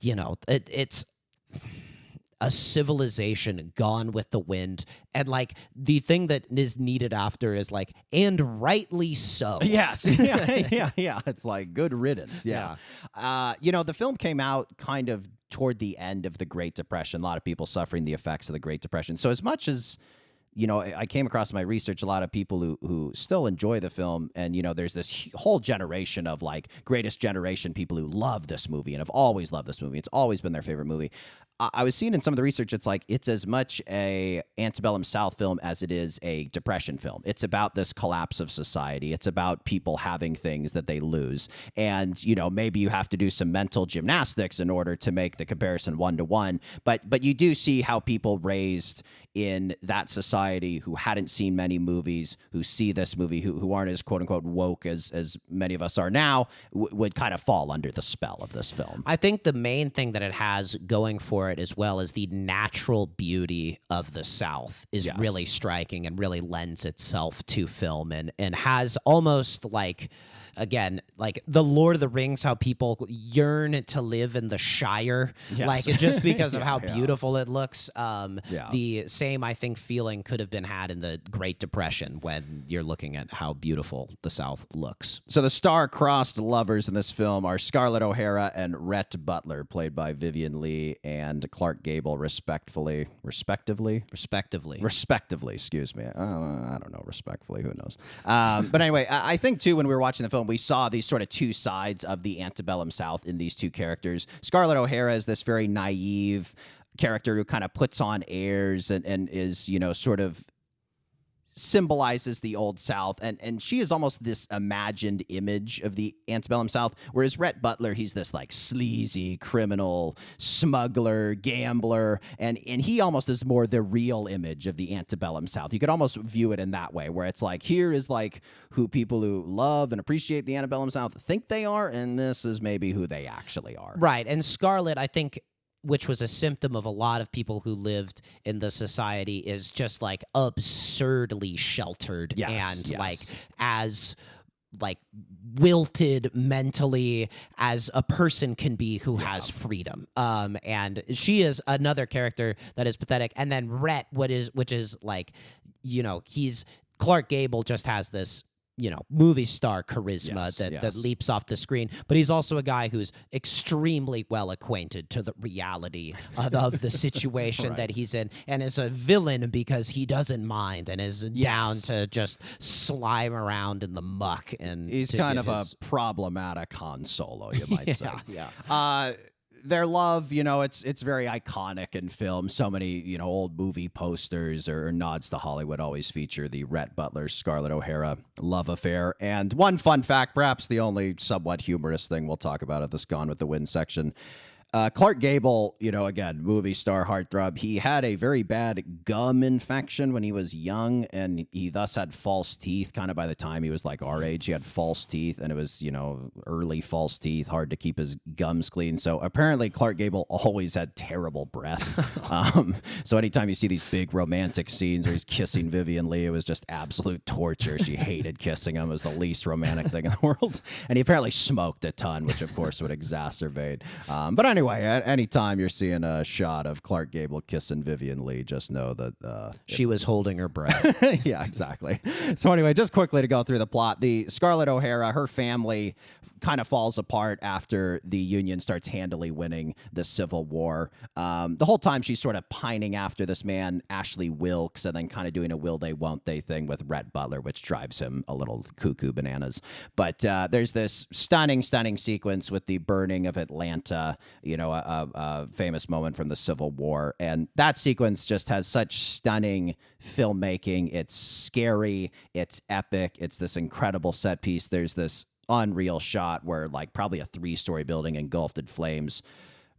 it's a civilization gone with the wind. And like the thing that is needed after is like, and rightly so. Yes. Yeah. It's like good riddance. Yeah. The film came out kind of toward the end of the Great Depression. A lot of people suffering the effects of the Great Depression. So as much as, I came across in my research a lot of people who still enjoy the film. And, there's this whole generation of like greatest generation people who love this movie and have always loved this movie. It's always been their favorite movie. I was seeing in some of the research, it's like it's as much a antebellum South film as it is a Depression film. It's about this collapse of society. It's about people having things that they lose. And, maybe you have to do some mental gymnastics in order to make the comparison one-to-one. But you do see how people raised in that society who hadn't seen many movies, who see this movie, who aren't as quote-unquote woke as many of us are now, would kind of fall under the spell of this film. I think the main thing that it has going for it, as well as the natural beauty of the South, is Yes. really striking and really lends itself to film and has almost like, again, like the Lord of the Rings, how people yearn to live in the Shire, Yes. like just because of Yeah, how yeah. beautiful it looks. Yeah. The same, I think, feeling could have been had in the Great Depression when you're looking at how beautiful the South looks. So the star-crossed lovers in this film are Scarlett O'Hara and Rhett Butler, played by Vivian Leigh and Clark Gable, respectively. Respectively. Excuse me. I don't know, respectfully, who knows? But anyway, I think, too, when we were watching the film, we saw these sort of two sides of the antebellum South in these two characters. Scarlett O'Hara is this very naive character who kind of puts on airs and is, sort of symbolizes the old South, and she is almost this imagined image of the antebellum South, whereas Rhett Butler, he's this like sleazy criminal, smuggler, gambler, and he almost is more the real image of the antebellum South. You could almost view it in that way, where it's like, here is like who people who love and appreciate the antebellum South think they are, and this is maybe who they actually are. Right. And Scarlett, I think, which was a symptom of a lot of people who lived in the society, is just like absurdly sheltered and like as like wilted mentally as a person can be who has freedom. And she is another character that is pathetic. And then Rhett, which is like, he's Clark Gable just has this movie star charisma that leaps off the screen. But he's also a guy who's extremely well acquainted to the reality of the situation that he's in, and is a villain because he doesn't mind and is down to just slime around in the muck. And He's kind of a problematic Han Solo, you might say. Their love, it's very iconic in film. So many, old movie posters or nods to Hollywood always feature the Rhett Butler, Scarlett O'Hara love affair. And one fun fact, perhaps the only somewhat humorous thing we'll talk about at this Gone with the Wind section. Clark Gable, again, movie star, heartthrob, he had a very bad gum infection when he was young, and he thus had false teeth. Kind of by the time he was like our age, he had false teeth, and it was, early false teeth, hard to keep his gums clean. So apparently Clark Gable always had terrible breath. So anytime you see these big romantic scenes where he's kissing Vivian Leigh, it was just absolute torture. She hated kissing him. It was the least romantic thing in the world. And he apparently smoked a ton, which of course would exacerbate. But anyway, Anyway, at any time you're seeing a shot of Clark Gable kissing Vivian Leigh, just know that she was holding her breath. yeah, exactly. So anyway, just quickly to go through the plot, the Scarlett O'Hara, her family kind of falls apart after the Union starts handily winning the Civil War. The whole time she's sort of pining after this man, Ashley Wilkes, and then kind of doing a will they, won't they thing with Rhett Butler, which drives him a little cuckoo bananas. But there's this stunning sequence with the burning of Atlanta, a famous moment from the Civil War. And that sequence just has such stunning filmmaking. It's scary. It's epic. It's this incredible set piece. There's this unreal shot where like probably a 3-story building engulfed in flames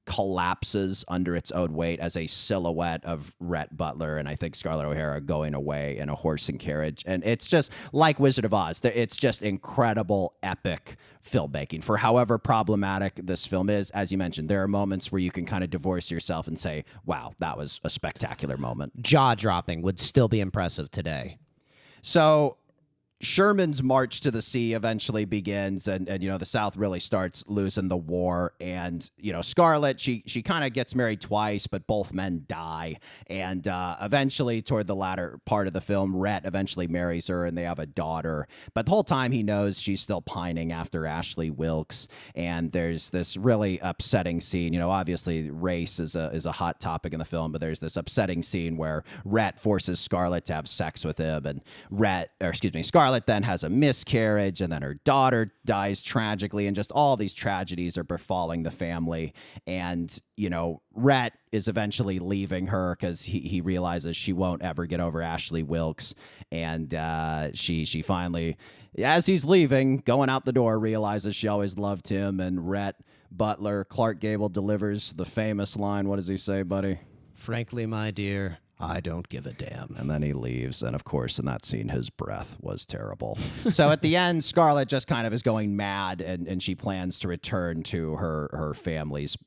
collapses under its own weight as a silhouette of Rhett Butler and I think Scarlett O'Hara going away in a horse and carriage. And it's just like Wizard of Oz. It's just incredible, epic filmmaking for however problematic this film is. As you mentioned, there are moments where you can kind of divorce yourself and say, wow, that was a spectacular moment. Jaw-dropping, would still be impressive today. So Sherman's march to the sea eventually begins, and the South really starts losing the war. And Scarlett, she kind of gets married twice, but both men die. And eventually, toward the latter part of the film, Rhett eventually marries her, and they have a daughter. But the whole time, he knows she's still pining after Ashley Wilkes. And there's this really upsetting scene. Obviously, race is a hot topic in the film, but there's this upsetting scene where Rhett forces Scarlett to have sex with him, and Scarlett then has a miscarriage, and then her daughter dies tragically, and just all these tragedies are befalling the family. And Rhett is eventually leaving her because he realizes she won't ever get over Ashley Wilkes, and she finally, as he's leaving, going out the door, realizes she always loved him. And Rhett Butler, Clark Gable, delivers the famous line. What does he say, buddy? Frankly, my dear, I don't give a damn. And then he leaves. And of course, in that scene, his breath was terrible. So at the end, Scarlett just kind of is going mad, and she plans to return to her family's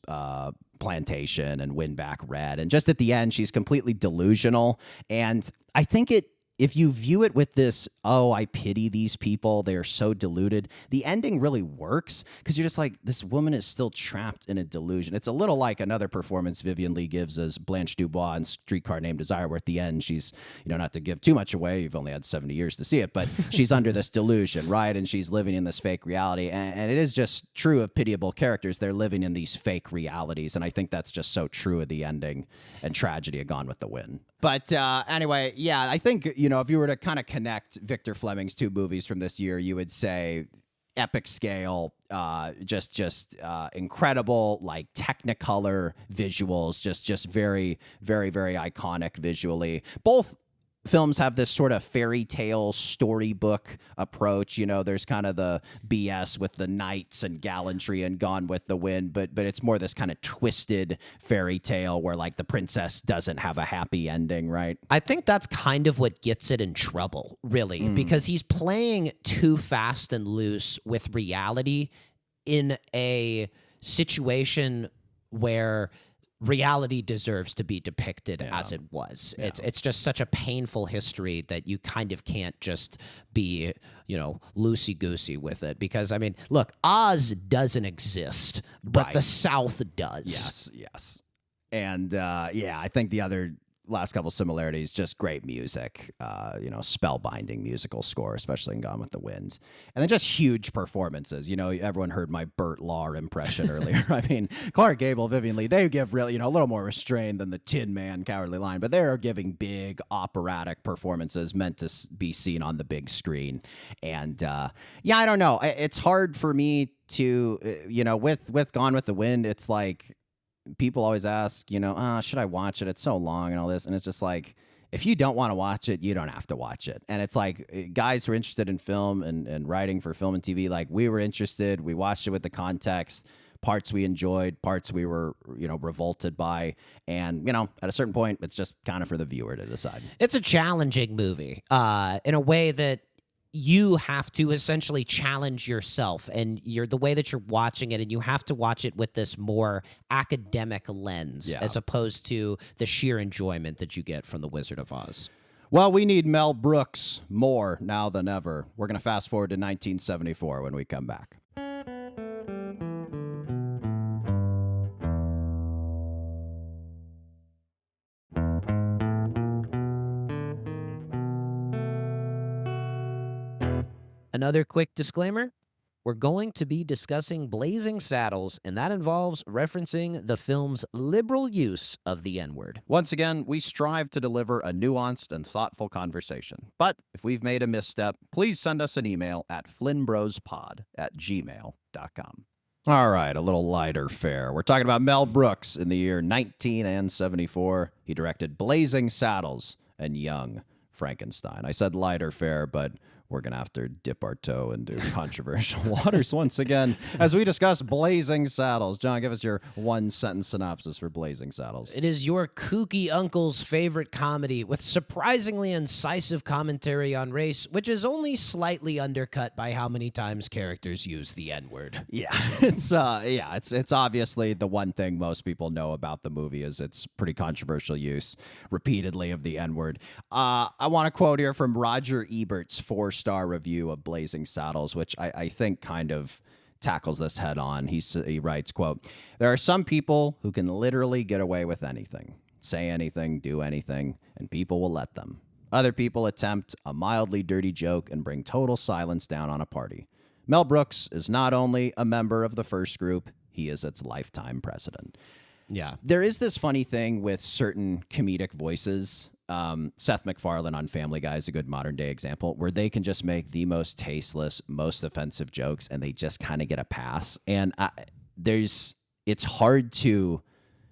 plantation and win back Rhett. And just at the end, she's completely delusional. And I think if you view it with this, oh, I pity these people, they are so deluded, the ending really works because you're just like, this woman is still trapped in a delusion. It's a little like another performance Vivian Leigh gives as Blanche Dubois in Streetcar Named Desire, where at the end she's, not to give too much away, you've only had 70 years to see it, but she's under this delusion, right? And she's living in this fake reality. And it is just true of pitiable characters. They're living in these fake realities. And I think that's just so true of the ending and tragedy of Gone with the Wind. But anyway, yeah, I think, if you were to kind of connect Victor Fleming's 2 movies from this year, you would say epic scale, just incredible, like Technicolor visuals, just very, very, very iconic visually. Both films have this sort of fairy tale storybook approach. There's kind of the BS with the knights and gallantry and Gone with the Wind, but it's more this kind of twisted fairy tale where like the princess doesn't have a happy ending, right? I think that's kind of what gets it in trouble, really, because he's playing too fast and loose with reality in a situation where reality deserves to be depicted as it was. Yeah. It's just such a painful history that you kind of can't just be, loosey-goosey with it. Because, I mean, look, Oz doesn't exist, but the South does. Yes. And, I think the other last couple similarities, just great music, spellbinding musical score, especially in Gone with the Wind. And then just huge performances. Everyone heard my Burt Law impression earlier. I mean, Clark Gable, Vivian Leigh, they give really, a little more restrained than the Tin Man Cowardly Lion, but they're giving big operatic performances meant to be seen on the big screen. And I don't know. It's hard for me to, with Gone with the Wind, it's like, people always ask, should I watch it? It's so long and all this. And it's just like, if you don't want to watch it, you don't have to watch it. And it's like guys who are interested in film and writing for film and TV, like we were interested. We watched it with the context, parts we enjoyed, parts we were, revolted by. And, at a certain point, it's just kind of for the viewer to decide. It's a challenging movie in a way that you have to essentially challenge yourself and the way that you're watching it, and you have to watch it with this more academic lens as opposed to the sheer enjoyment that you get from The Wizard of Oz. Well, we need Mel Brooks more now than ever. We're going to fast forward to 1974 when we come back. Another quick disclaimer. We're going to be discussing Blazing Saddles, and that involves referencing the film's liberal use of the N-word. Once again, we strive to deliver a nuanced and thoughtful conversation. But if we've made a misstep, please send us an email at flynnbrospod@gmail.com. All right, a little lighter fare. We're talking about Mel Brooks in the year 1974. He directed Blazing Saddles and Young Frankenstein. I said lighter fare, but we're going to have to dip our toe into controversial waters once again as we discuss Blazing Saddles. John, give us your one-sentence synopsis for Blazing Saddles. It is your kooky uncle's favorite comedy with surprisingly incisive commentary on race, which is only slightly undercut by how many times characters use the N-word. Yeah, it's obviously the one thing most people know about the movie is its pretty controversial use repeatedly of the N-word. I want to quote here from Roger Ebert's 4-star review of Blazing Saddles, which I think kind of tackles this head on. He writes, quote, "There are some people who can literally get away with anything, say anything, do anything, and people will let them. Other people attempt a mildly dirty joke and bring total silence down on a party. Mel Brooks is not only a member of the first group, he is its lifetime president." Yeah. There is this funny thing with certain comedic voices. Seth MacFarlane on Family Guy is a good modern day example where they can just make the most tasteless, most offensive jokes and they just kind of get a pass. And it's hard to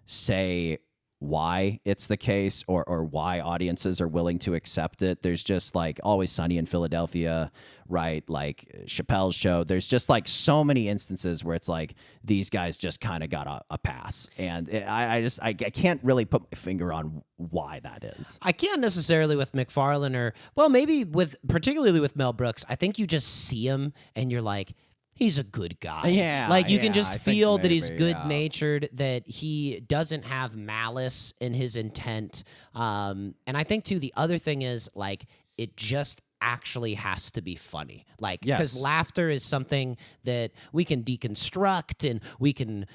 say why it's the case or why audiences are willing to accept it. There's just like Always Sunny in Philadelphia, right? Like Chappelle's Show. There's just like so many instances where it's like these guys just kind of got a pass. And I can't really put my finger on why that is. I can't necessarily with MacFarlane maybe particularly with Mel Brooks. I think you just see him and you're like, he's a good guy. Yeah. Like you can just I feel think that he's maybe, good-natured, that he doesn't have malice in his intent. And I think too, the other thing is like, it just actually has to be funny. Like, because laughter is something that we can deconstruct and we can,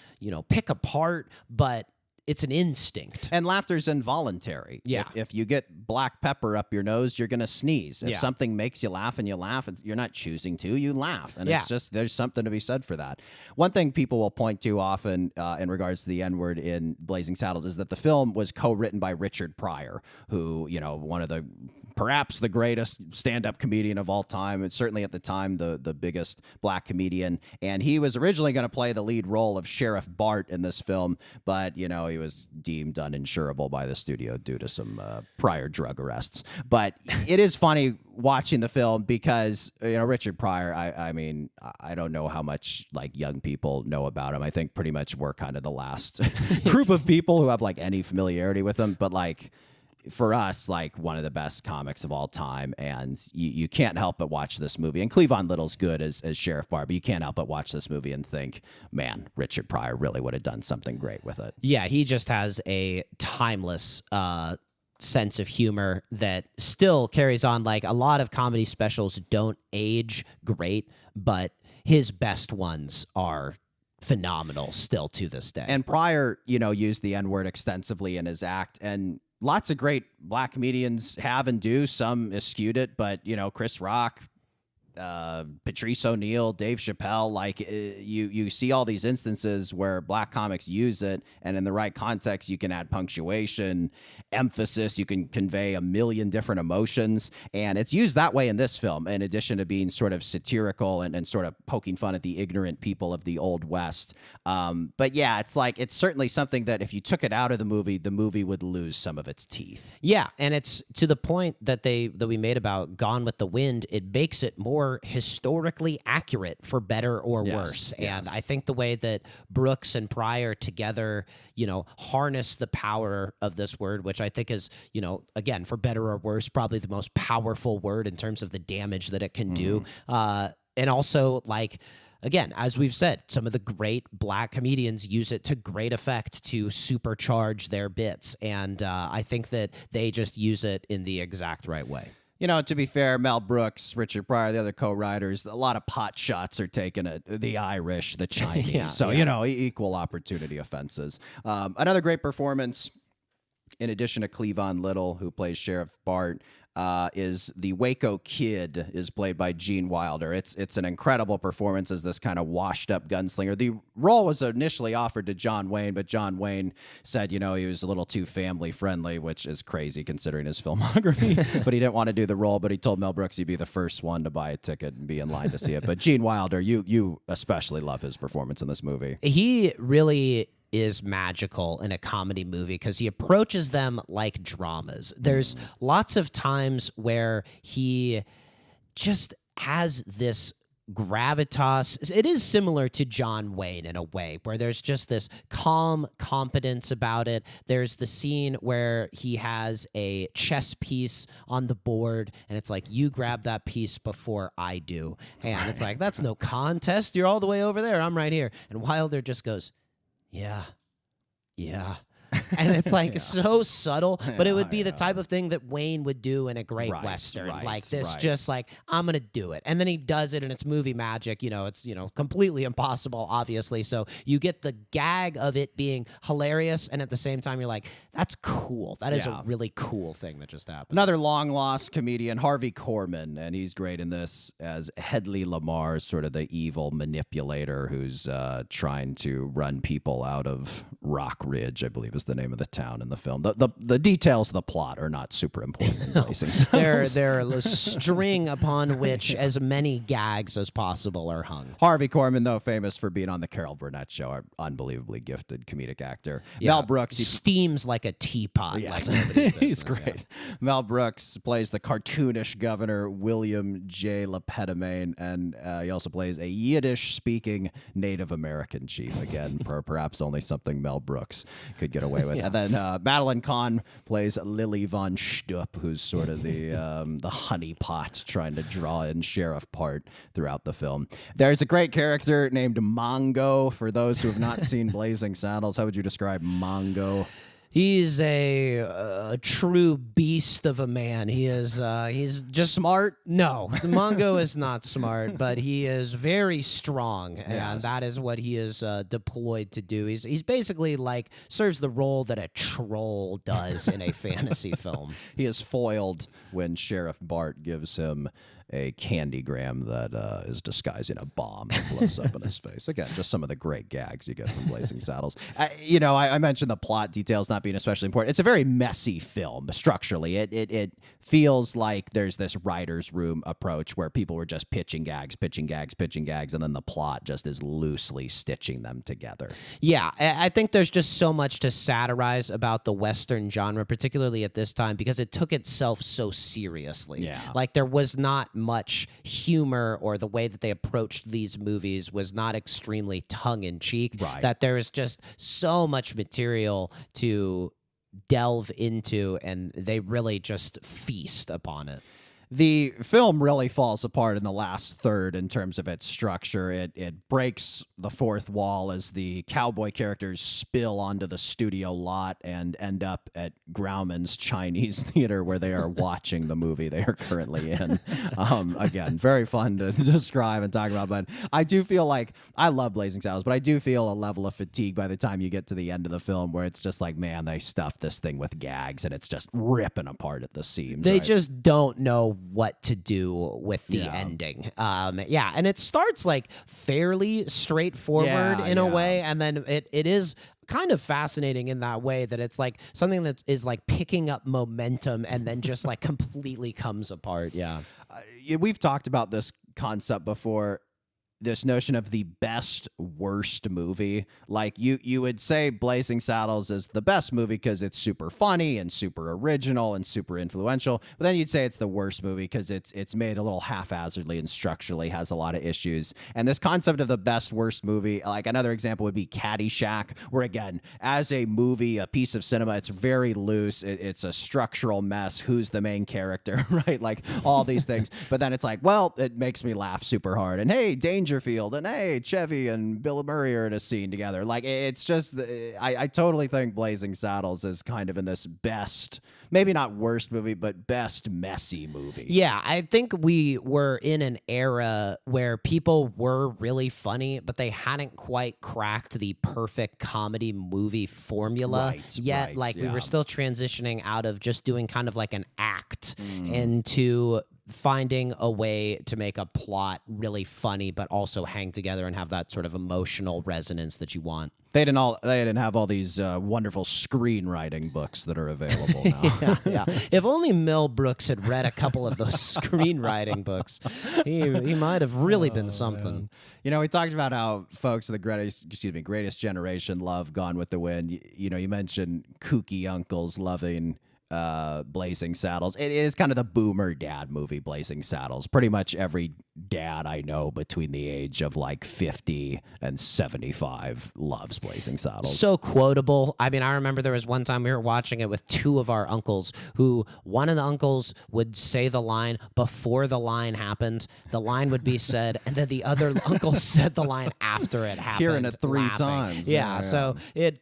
pick apart, but it's an instinct. And laughter's involuntary. Yeah. If you get black pepper up your nose, you're going to sneeze. If Yeah. something makes you laugh and you laugh, you're not choosing to, you laugh. And it's just, there's something to be said for that. One thing people will point to often in regards to the N-word in Blazing Saddles is that the film was co-written by Richard Pryor, who, one of perhaps the greatest stand-up comedian of all time. And certainly at the time, the biggest black comedian. And he was originally going to play the lead role of Sheriff Bart in this film, but, he was deemed uninsurable by the studio due to some prior drug arrests. But it is funny watching the film because, Richard Pryor, I don't know how much, like, young people know about him. I think pretty much we're kind of the last group of people who have, like, any familiarity with him. But, like, for us, like one of the best comics of all time, and you can't help but watch this movie. And Cleavon Little's good as Sheriff Bart, but you can't help but watch this movie and think, man, Richard Pryor really would have done something great with it. Yeah, he just has a timeless sense of humor that still carries on. Like a lot of comedy specials don't age great, but his best ones are phenomenal still to this day. And Pryor, used the N-word extensively in his act, and lots of great black comedians have and do. Some eschewed it, but, Chris Rock, Patrice O'Neal, Dave Chappelle, like you see all these instances where black comics use it, and in the right context, you can add punctuation, emphasis, you can convey a million different emotions, and it's used that way in this film, in addition to being sort of satirical and sort of poking fun at the ignorant people of the Old West. But yeah, it's certainly something that if you took it out of the movie would lose some of its teeth. Yeah, and it's to the point that we made about Gone with the Wind. It makes it more historically accurate for better or worse. And I think the way that Brooks and Pryor together, harness the power of this word, which I think is, again, for better or worse, probably the most powerful word in terms of the damage that it can do. And also, like, again, as we've said, some of the great black comedians use it to great effect to supercharge their bits. And I think that they just use it in the exact right way. To be fair, Mel Brooks, Richard Pryor, the other co-writers, a lot of pot shots are taken at the Irish, the Chinese. Equal opportunity offenses. Another great performance, in addition to Cleavon Little, who plays Sheriff Bart, is the Waco Kid, is played by Gene Wilder. It's an incredible performance as this kind of washed-up gunslinger. The role was initially offered to John Wayne, but John Wayne said, he was a little too family-friendly, which is crazy considering his filmography, but he didn't want to do the role, but he told Mel Brooks he'd be the first one to buy a ticket and be in line to see it. But Gene Wilder, you especially love his performance in this movie. He really is magical in a comedy movie because he approaches them like dramas. There's lots of times where he just has this gravitas. It is similar to John Wayne in a way, where there's just this calm competence about it. There's the scene where he has a chess piece on the board, and it's like, you grab that piece before I do. And it's like, that's no contest. You're all the way over there. I'm right here. And Wilder just goes, yeah. And it's like so subtle, but it would be the type of thing that Wayne would do in a great Western. Like this, just like, I'm going to do it. And then he does it, and it's movie magic. It's, completely impossible, obviously. So you get the gag of it being hilarious, and at the same time, you're like, that's cool. That is a really cool thing that just happened. Another long-lost comedian, Harvey Korman, and he's great in this as Hedley Lamar's sort of the evil manipulator who's trying to run people out of Rock Ridge, I believe is the name of the town in the film. The details of the plot are not super important in Blazing Saddles. They're a string upon which as many gags as possible are hung. Harvey Korman, though, famous for being on the Carol Burnett Show, an unbelievably gifted comedic actor. Mel Brooks steams like a teapot. Yeah. Like nobody's business. He's great. Mel Brooks plays the cartoonish governor William J. Lepedemain, and he also plays a Yiddish-speaking Native American chief. Again, perhaps only something Mel Brooks could get away with. And then Madeline Kahn plays Lily von Stupp, who's sort of the honeypot trying to draw in sheriff part throughout the film. There's a great character named Mongo. For those who have not seen Blazing Saddles, how would you describe Mongo? He's a true beast of a man. He's just smart. No, Mongo is not smart, but he is very strong, and that is what he is deployed to do. He's basically like serves the role that a troll does in a fantasy film. He is foiled when Sheriff Bart gives him a candygram that is disguising a bomb and blows up in his face. Again, just some of the great gags you get from Blazing Saddles. I mentioned the plot details not being especially important. It's a very messy film structurally. It feels like there's this writer's room approach where people were just pitching gags, and then the plot just is loosely stitching them together. Yeah, I think there's just so much to satirize about the Western genre, particularly at this time, because it took itself so seriously. Yeah. Like there was not much humor, or the way that they approached these movies was not extremely tongue-in-cheek. Right. That there is just so much material to delve into, and they really just feast upon it. The film really falls apart in the last third in terms of its structure. It breaks the fourth wall as the cowboy characters spill onto the studio lot and end up at Grauman's Chinese Theater, where they are watching the movie they are currently in. Again, very fun to describe and talk about, but I do feel like, I love Blazing Saddles, but I do feel a level of fatigue by the time you get to the end of the film, where it's just like, man, they stuffed this thing with gags and it's just ripping apart at the seams. They just don't know what to do with the ending. And it starts like fairly straightforward in a way, and then it is kind of fascinating in that way that it's like something that is like picking up momentum and then just like completely comes apart. We've talked about this concept before, this notion of the best worst movie. Like you would say Blazing Saddles is the best movie because it's super funny and super original and super influential, but then you'd say it's the worst movie because it's made a little haphazardly and structurally has a lot of issues. And this concept of the best worst movie, like another example would be Caddyshack, where again, as a movie, a piece of cinema, it's very loose, it's a structural mess, who's the main character, right? Like all these things, but then it's like, well, it makes me laugh super hard, and hey, Danger Dangerfield, and hey, Chevy and Bill Murray are in a scene together. Like, it's just, I totally think Blazing Saddles is kind of in this best, maybe not worst movie, but best messy movie. Yeah, I think we were in an era where people were really funny, but they hadn't quite cracked the perfect comedy movie formula yet. We were still transitioning out of just doing kind of like an act into finding a way to make a plot really funny, but also hang together and have that sort of emotional resonance that you want. They didn't have all these wonderful screenwriting books that are available now. yeah. If only Mel Brooks had read a couple of those screenwriting books, he might have really been something. Man. You know, we talked about how folks of the greatest generation love Gone with the Wind. You know, you mentioned kooky uncles loving Blazing Saddles. It is kind of the boomer dad movie, Blazing Saddles. Pretty much every dad I know between the age of like 50 and 75 loves Blazing Saddles. So quotable. I mean, I remember there was one time we were watching it with two of our uncles, who one of the uncles would say the line before the line happened. The line would be said, and then the other uncle said the line after it happened. Hearing it three laughing. times. Yeah, so it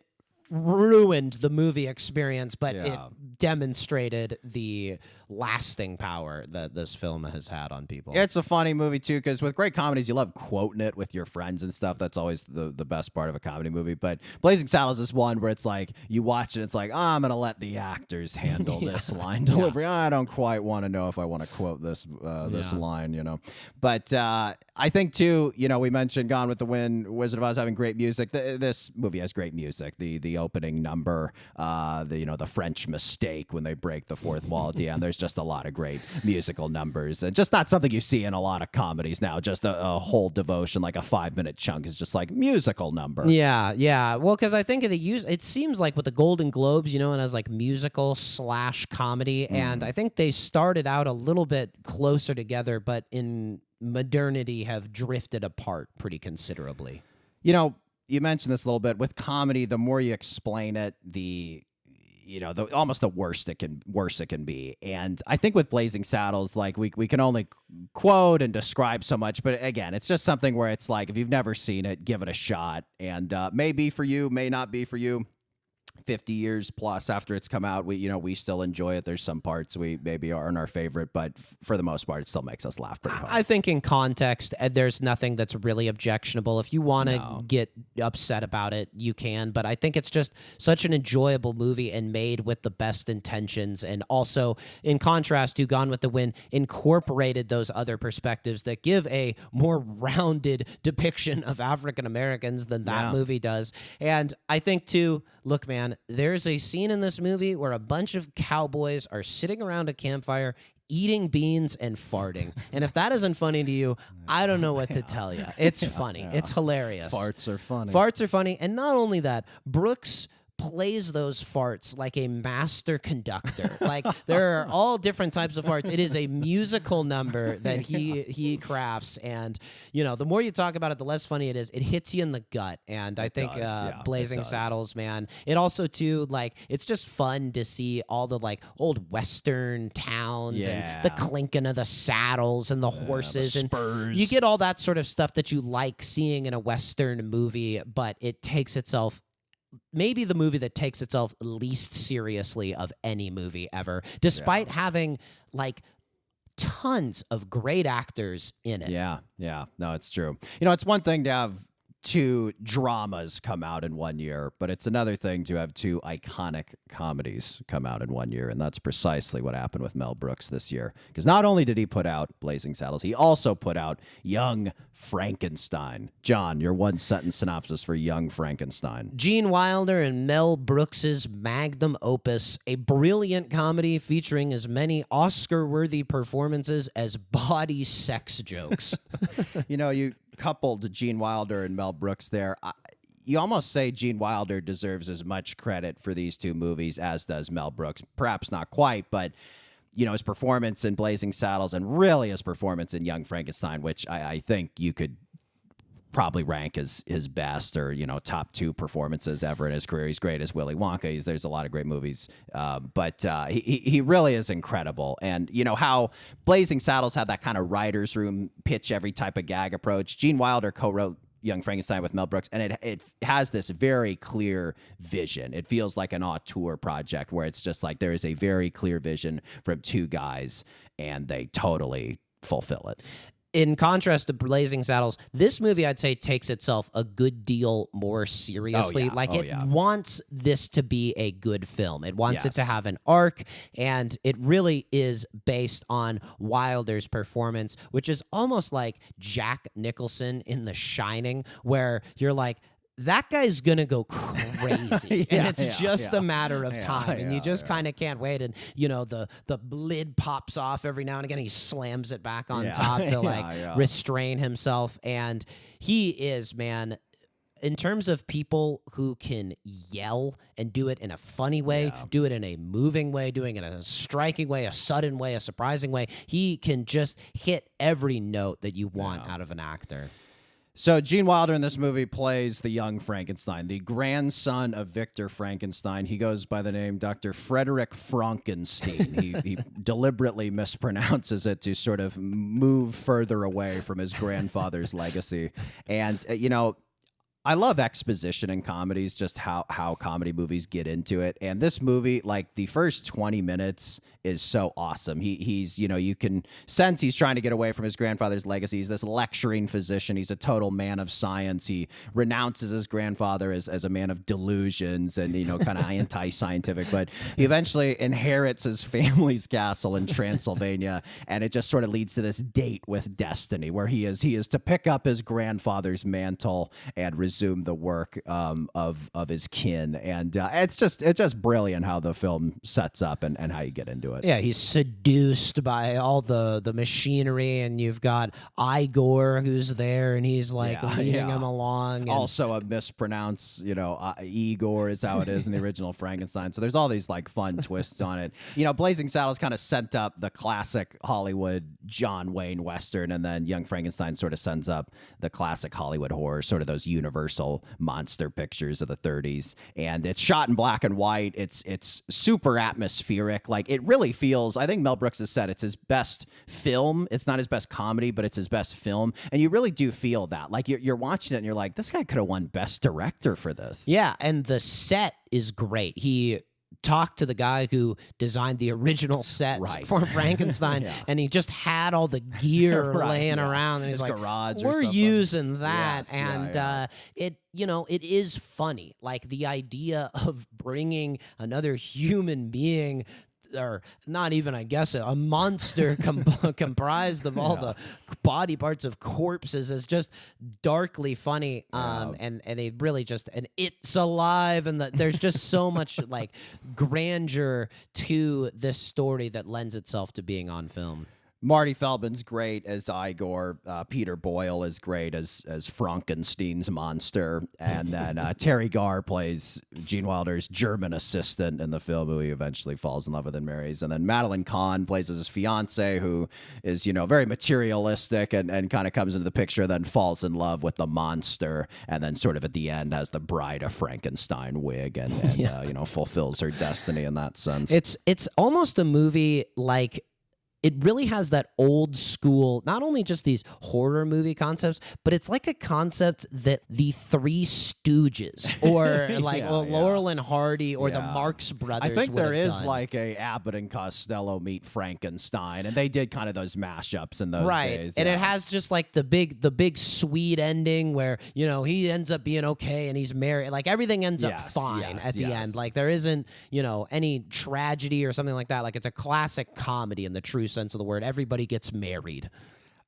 ruined the movie experience, but it demonstrated the lasting power that this film has had on people. It's a funny movie, too, because with great comedies, you love quoting it with your friends and stuff. That's always the best part of a comedy movie. But Blazing Saddles is one where it's like, you watch it, it's like, I'm going to let the actors handle this line delivery. I don't quite want to know if I want to quote this line, you know. But I think, too, you know, we mentioned Gone with the Wind, Wizard of Oz having great music. This movie has great music. The opening number, the French mistake when they break the fourth wall at the end. There's just a lot of great musical numbers, and just not something you see in a lot of comedies now. Just a whole devotion, like a 5-minute chunk, is just like musical number. Yeah. Well, because I think it seems like with the Golden Globes, you know, and as like musical / comedy, and I think they started out a little bit closer together, but in modernity have drifted apart pretty considerably. You know, you mentioned this a little bit with comedy. The more you explain it, almost the worse it can be. And I think with Blazing Saddles, like we can only quote and describe so much, but again, it's just something where it's like, if you've never seen it, give it a shot, and may be for you, may not be for you. 50 years plus after it's come out, we still enjoy it. There's some parts we maybe aren't our favorite, but for the most part, it still makes us laugh pretty hard. I think in context, there's nothing that's really objectionable. If you want to get upset about it, you can, but I think it's just such an enjoyable movie and made with the best intentions, and also, in contrast to Gone with the Wind, incorporated those other perspectives that give a more rounded depiction of African Americans than that movie does. And I think, too, look, man, there's a scene in this movie where a bunch of cowboys are sitting around a campfire eating beans and farting. And if that isn't funny to you, I don't know what to tell you. It's funny. It's hilarious. Farts are funny. Farts are funny. And not only that, Brooks plays those farts like a master conductor. Like, there are all different types of farts. It is a musical number that he crafts, and the more you talk about it, the less funny it is. It hits you in the gut, and I think Blazing Saddles, man, it also too, like, it's just fun to see all the like old Western towns and the clinking of the saddles and the horses, the and spurs. you get all that sort of stuff that you like seeing in a Western movie, but it takes itself maybe the movie that takes itself least seriously of any movie ever, despite having like tons of great actors in it. Yeah. No, it's true. It's one thing to have two dramas come out in one year, but it's another thing to have two iconic comedies come out in one year, and that's precisely what happened with Mel Brooks this year. Because not only did he put out Blazing Saddles, he also put out Young Frankenstein. John, your one-sentence synopsis for Young Frankenstein. Gene Wilder and Mel Brooks's magnum opus, a brilliant comedy featuring as many Oscar-worthy performances as body sex jokes. You coupled Gene Wilder and Mel Brooks there. You almost say Gene Wilder deserves as much credit for these two movies as does Mel Brooks. Perhaps not quite, but his performance in Blazing Saddles and really his performance in Young Frankenstein, which I think you could probably rank as his best or, top 2 performances ever in his career. He's great as Willy Wonka. There's a lot of great movies. But he really is incredible. And, how Blazing Saddles had that kind of writer's room pitch every type of gag approach. Gene Wilder co-wrote Young Frankenstein with Mel Brooks, and it has this very clear vision. It feels like an auteur project where it's just like there is a very clear vision from 2 guys, and they totally fulfill it. In contrast to Blazing Saddles, this movie, I'd say, takes itself a good deal more seriously. It wants this to be a good film. It wants it to have an arc, and it really is based on Wilder's performance, which is almost like Jack Nicholson in The Shining, where you're like, that guy's going to go crazy, and it's just a matter of time, and you just kind of can't wait, and, the lid pops off every now and again, he slams it back on top to, restrain himself, and he is, man, in terms of people who can yell and do it in a funny way, do it in a moving way, doing it in a striking way, a sudden way, a surprising way, he can just hit every note that you want out of an actor. So Gene Wilder in this movie plays the young Frankenstein, the grandson of Victor Frankenstein. He goes by the name Dr. Frederick Frankenstein. He deliberately mispronounces it to sort of move further away from his grandfather's legacy. And, I love exposition in comedies, just how comedy movies get into it. And this movie, like the first 20 minutes is so awesome. He's, you can sense he's trying to get away from his grandfather's legacy. He's this lecturing physician. He's a total man of science. He renounces his grandfather as a man of delusions and, kind of anti-scientific. But he eventually inherits his family's castle in Transylvania. And it just sort of leads to this date with destiny where he is to pick up his grandfather's mantle and resume the work of his kin, and it's just brilliant how the film sets up and how you get into it. Yeah, he's seduced by all the machinery, and you've got Igor who's there, and he's like leading him along. And also a mispronounced, Igor is how it is in the original Frankenstein. So there's all these like fun twists on it. Blazing Saddles kind of sent up the classic Hollywood John Wayne Western, and then Young Frankenstein sort of sends up the classic Hollywood horror, sort of those Universal monster pictures of the 30s, and it's shot in black and white. It's super atmospheric. Like it really feels, I think Mel Brooks has said it's his best film. It's not his best comedy, but it's his best film, and you really do feel that. Like you're watching it and you're like, this guy could have won Best Director for this. Yeah, and the set is great. He talked to the guy who designed the original sets for Frankenstein, and he just had all the gear laying around, and he's like, garage we're using that. It is funny. Like the idea of bringing another human being, or not even, I guess, a monster comprised of all the body parts of corpses is just darkly funny. And they really just, and it's alive, and there's just so much like grandeur to this story that lends itself to being on film. Marty Feldman's great as Igor. Peter Boyle is great as Frankenstein's monster. And then Terry Garr plays Gene Wilder's German assistant in the film, who he eventually falls in love with and marries. And then Madeline Kahn plays as his fiance, who is, very materialistic and kind of comes into the picture, then falls in love with the monster. And then sort of at the end has the Bride of Frankenstein wig and fulfills her destiny in that sense. It's almost a movie like, it really has that old school, not only just these horror movie concepts, but it's like a concept that the Three Stooges or Laurel and Hardy or the Marx Brothers. I think there is done. like a Abbott and Costello meet Frankenstein, and they did kind of those mashups in those days. And it has just like the big sweet ending where, he ends up being okay and he's married. Like everything ends up fine at the end. Like there isn't, any tragedy or something like that. Like it's a classic comedy in the true sense of the word. Everybody gets married.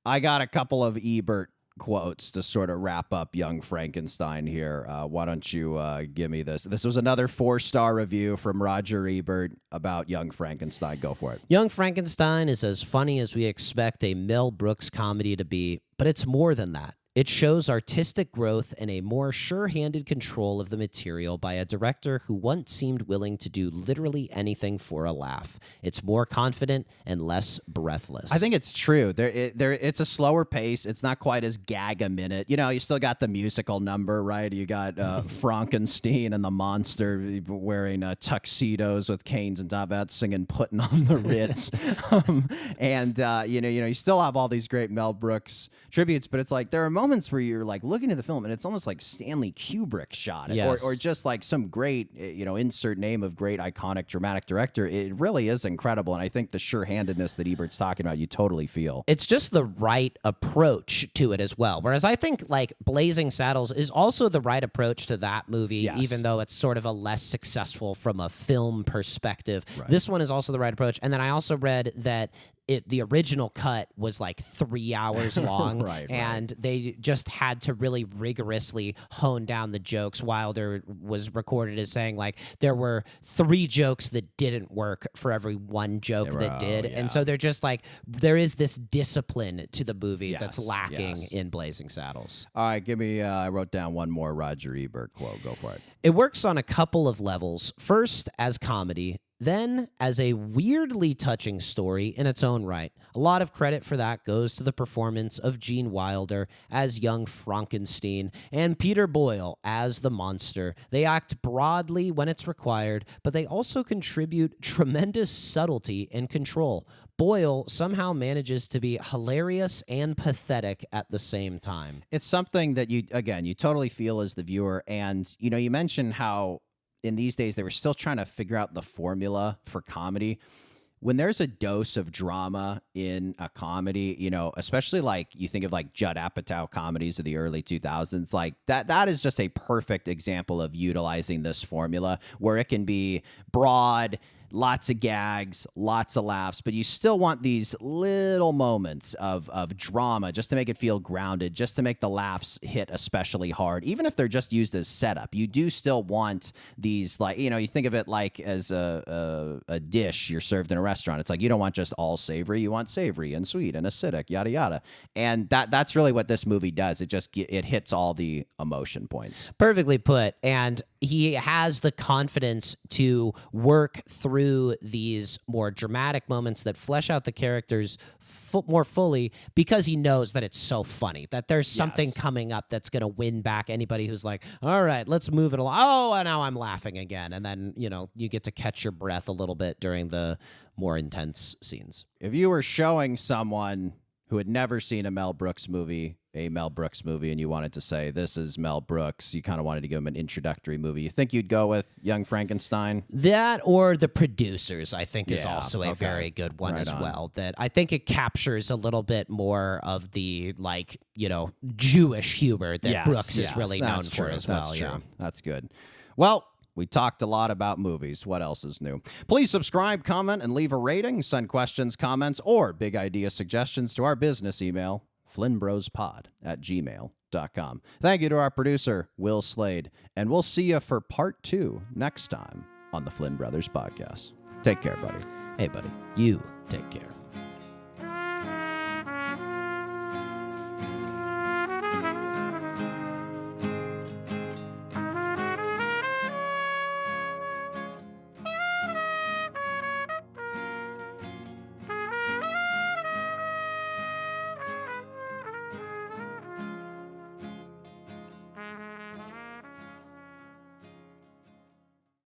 I got a couple of Ebert quotes to sort of wrap up Young Frankenstein here. Why don't you give me this? This was another 4-star review from Roger Ebert about Young Frankenstein. Go for it. Young Frankenstein is as funny as we expect a Mel Brooks comedy to be, but it's more than that. It shows artistic growth and a more sure-handed control of the material by a director who once seemed willing to do literally anything for a laugh. It's more confident and less breathless. I think it's true. It's a slower pace. It's not quite as gag a minute. You know, you still got the musical number, right? You got Frankenstein and the monster wearing tuxedos with canes and top hats, singing "Putting on the Ritz," and you still have all these great Mel Brooks tributes. But it's like there are moments where you're like looking at the film, and it's almost like Stanley Kubrick shot it, Yes. or just like some great, insert name of great iconic dramatic director. It really is incredible, and I think the sure-handedness that Ebert's talking about, you totally feel. It's just the right approach to it as well. Whereas I think like Blazing Saddles is also the right approach to that movie, Yes. even though it's sort of a less successful from a film perspective. Right. This one is also the right approach. And then I also read that the original cut was like 3 hours long, Right. and they just had to really rigorously hone down the jokes. Wilder was recorded as saying like there were 3 jokes that didn't work for every 1 joke that did, and so they're just like there is this discipline to the movie that's lacking in Blazing Saddles. All right, give me. I wrote down one more Roger Ebert quote. Go for it. It works on a couple of levels. First, as comedy, then as a weirdly touching story in its own right. A lot of credit for that goes to the performance of Gene Wilder as young Frankenstein and Peter Boyle as the monster. They act broadly when it's required, but they also contribute tremendous subtlety and control. Boyle somehow manages to be hilarious and pathetic at the same time. It's something that you totally feel as the viewer, and you mentioned how in these days they were still trying to figure out the formula for comedy. When there's a dose of drama in a comedy, especially like you think of like Judd Apatow comedies of the early 2000s, like that is just a perfect example of utilizing this formula where it can be broad, lots of gags, lots of laughs, but you still want these little moments of drama just to make it feel grounded, just to make the laughs hit especially hard. Even if they're just used as setup, you do still want these, like, you think of it like as a dish you're served in a restaurant. It's like you don't want just all savory, you want savory and sweet and acidic, yada yada. And that's really what this movie does. It hits all the emotion points. Perfectly put. And he has the confidence to work through these more dramatic moments that flesh out the characters more fully because he knows that it's so funny, that there's something coming up that's going to win back anybody who's like, all right, let's move it along. Oh, and now I'm laughing again. And then, you get to catch your breath a little bit during the more intense scenes. If you were showing someone who had never seen a Mel Brooks movie, and you wanted to say, this is Mel Brooks, you kind of wanted to give him an introductory movie, you think you'd go with Young Frankenstein? That or The Producers, I think, is also a very good one as well. That I think it captures a little bit more of the, Jewish humor that Brooks is really known for as well. Yeah, that's good. Well, we talked a lot about movies. What else is new? Please subscribe, comment, and leave a rating. Send questions, comments, or big idea suggestions to our business email, flynnbrospod@gmail.com. Thank you to our producer, Will Slade, and we'll see you for part 2 next time on the Flynn Brothers Podcast. Take care, buddy. Hey, buddy, you take care.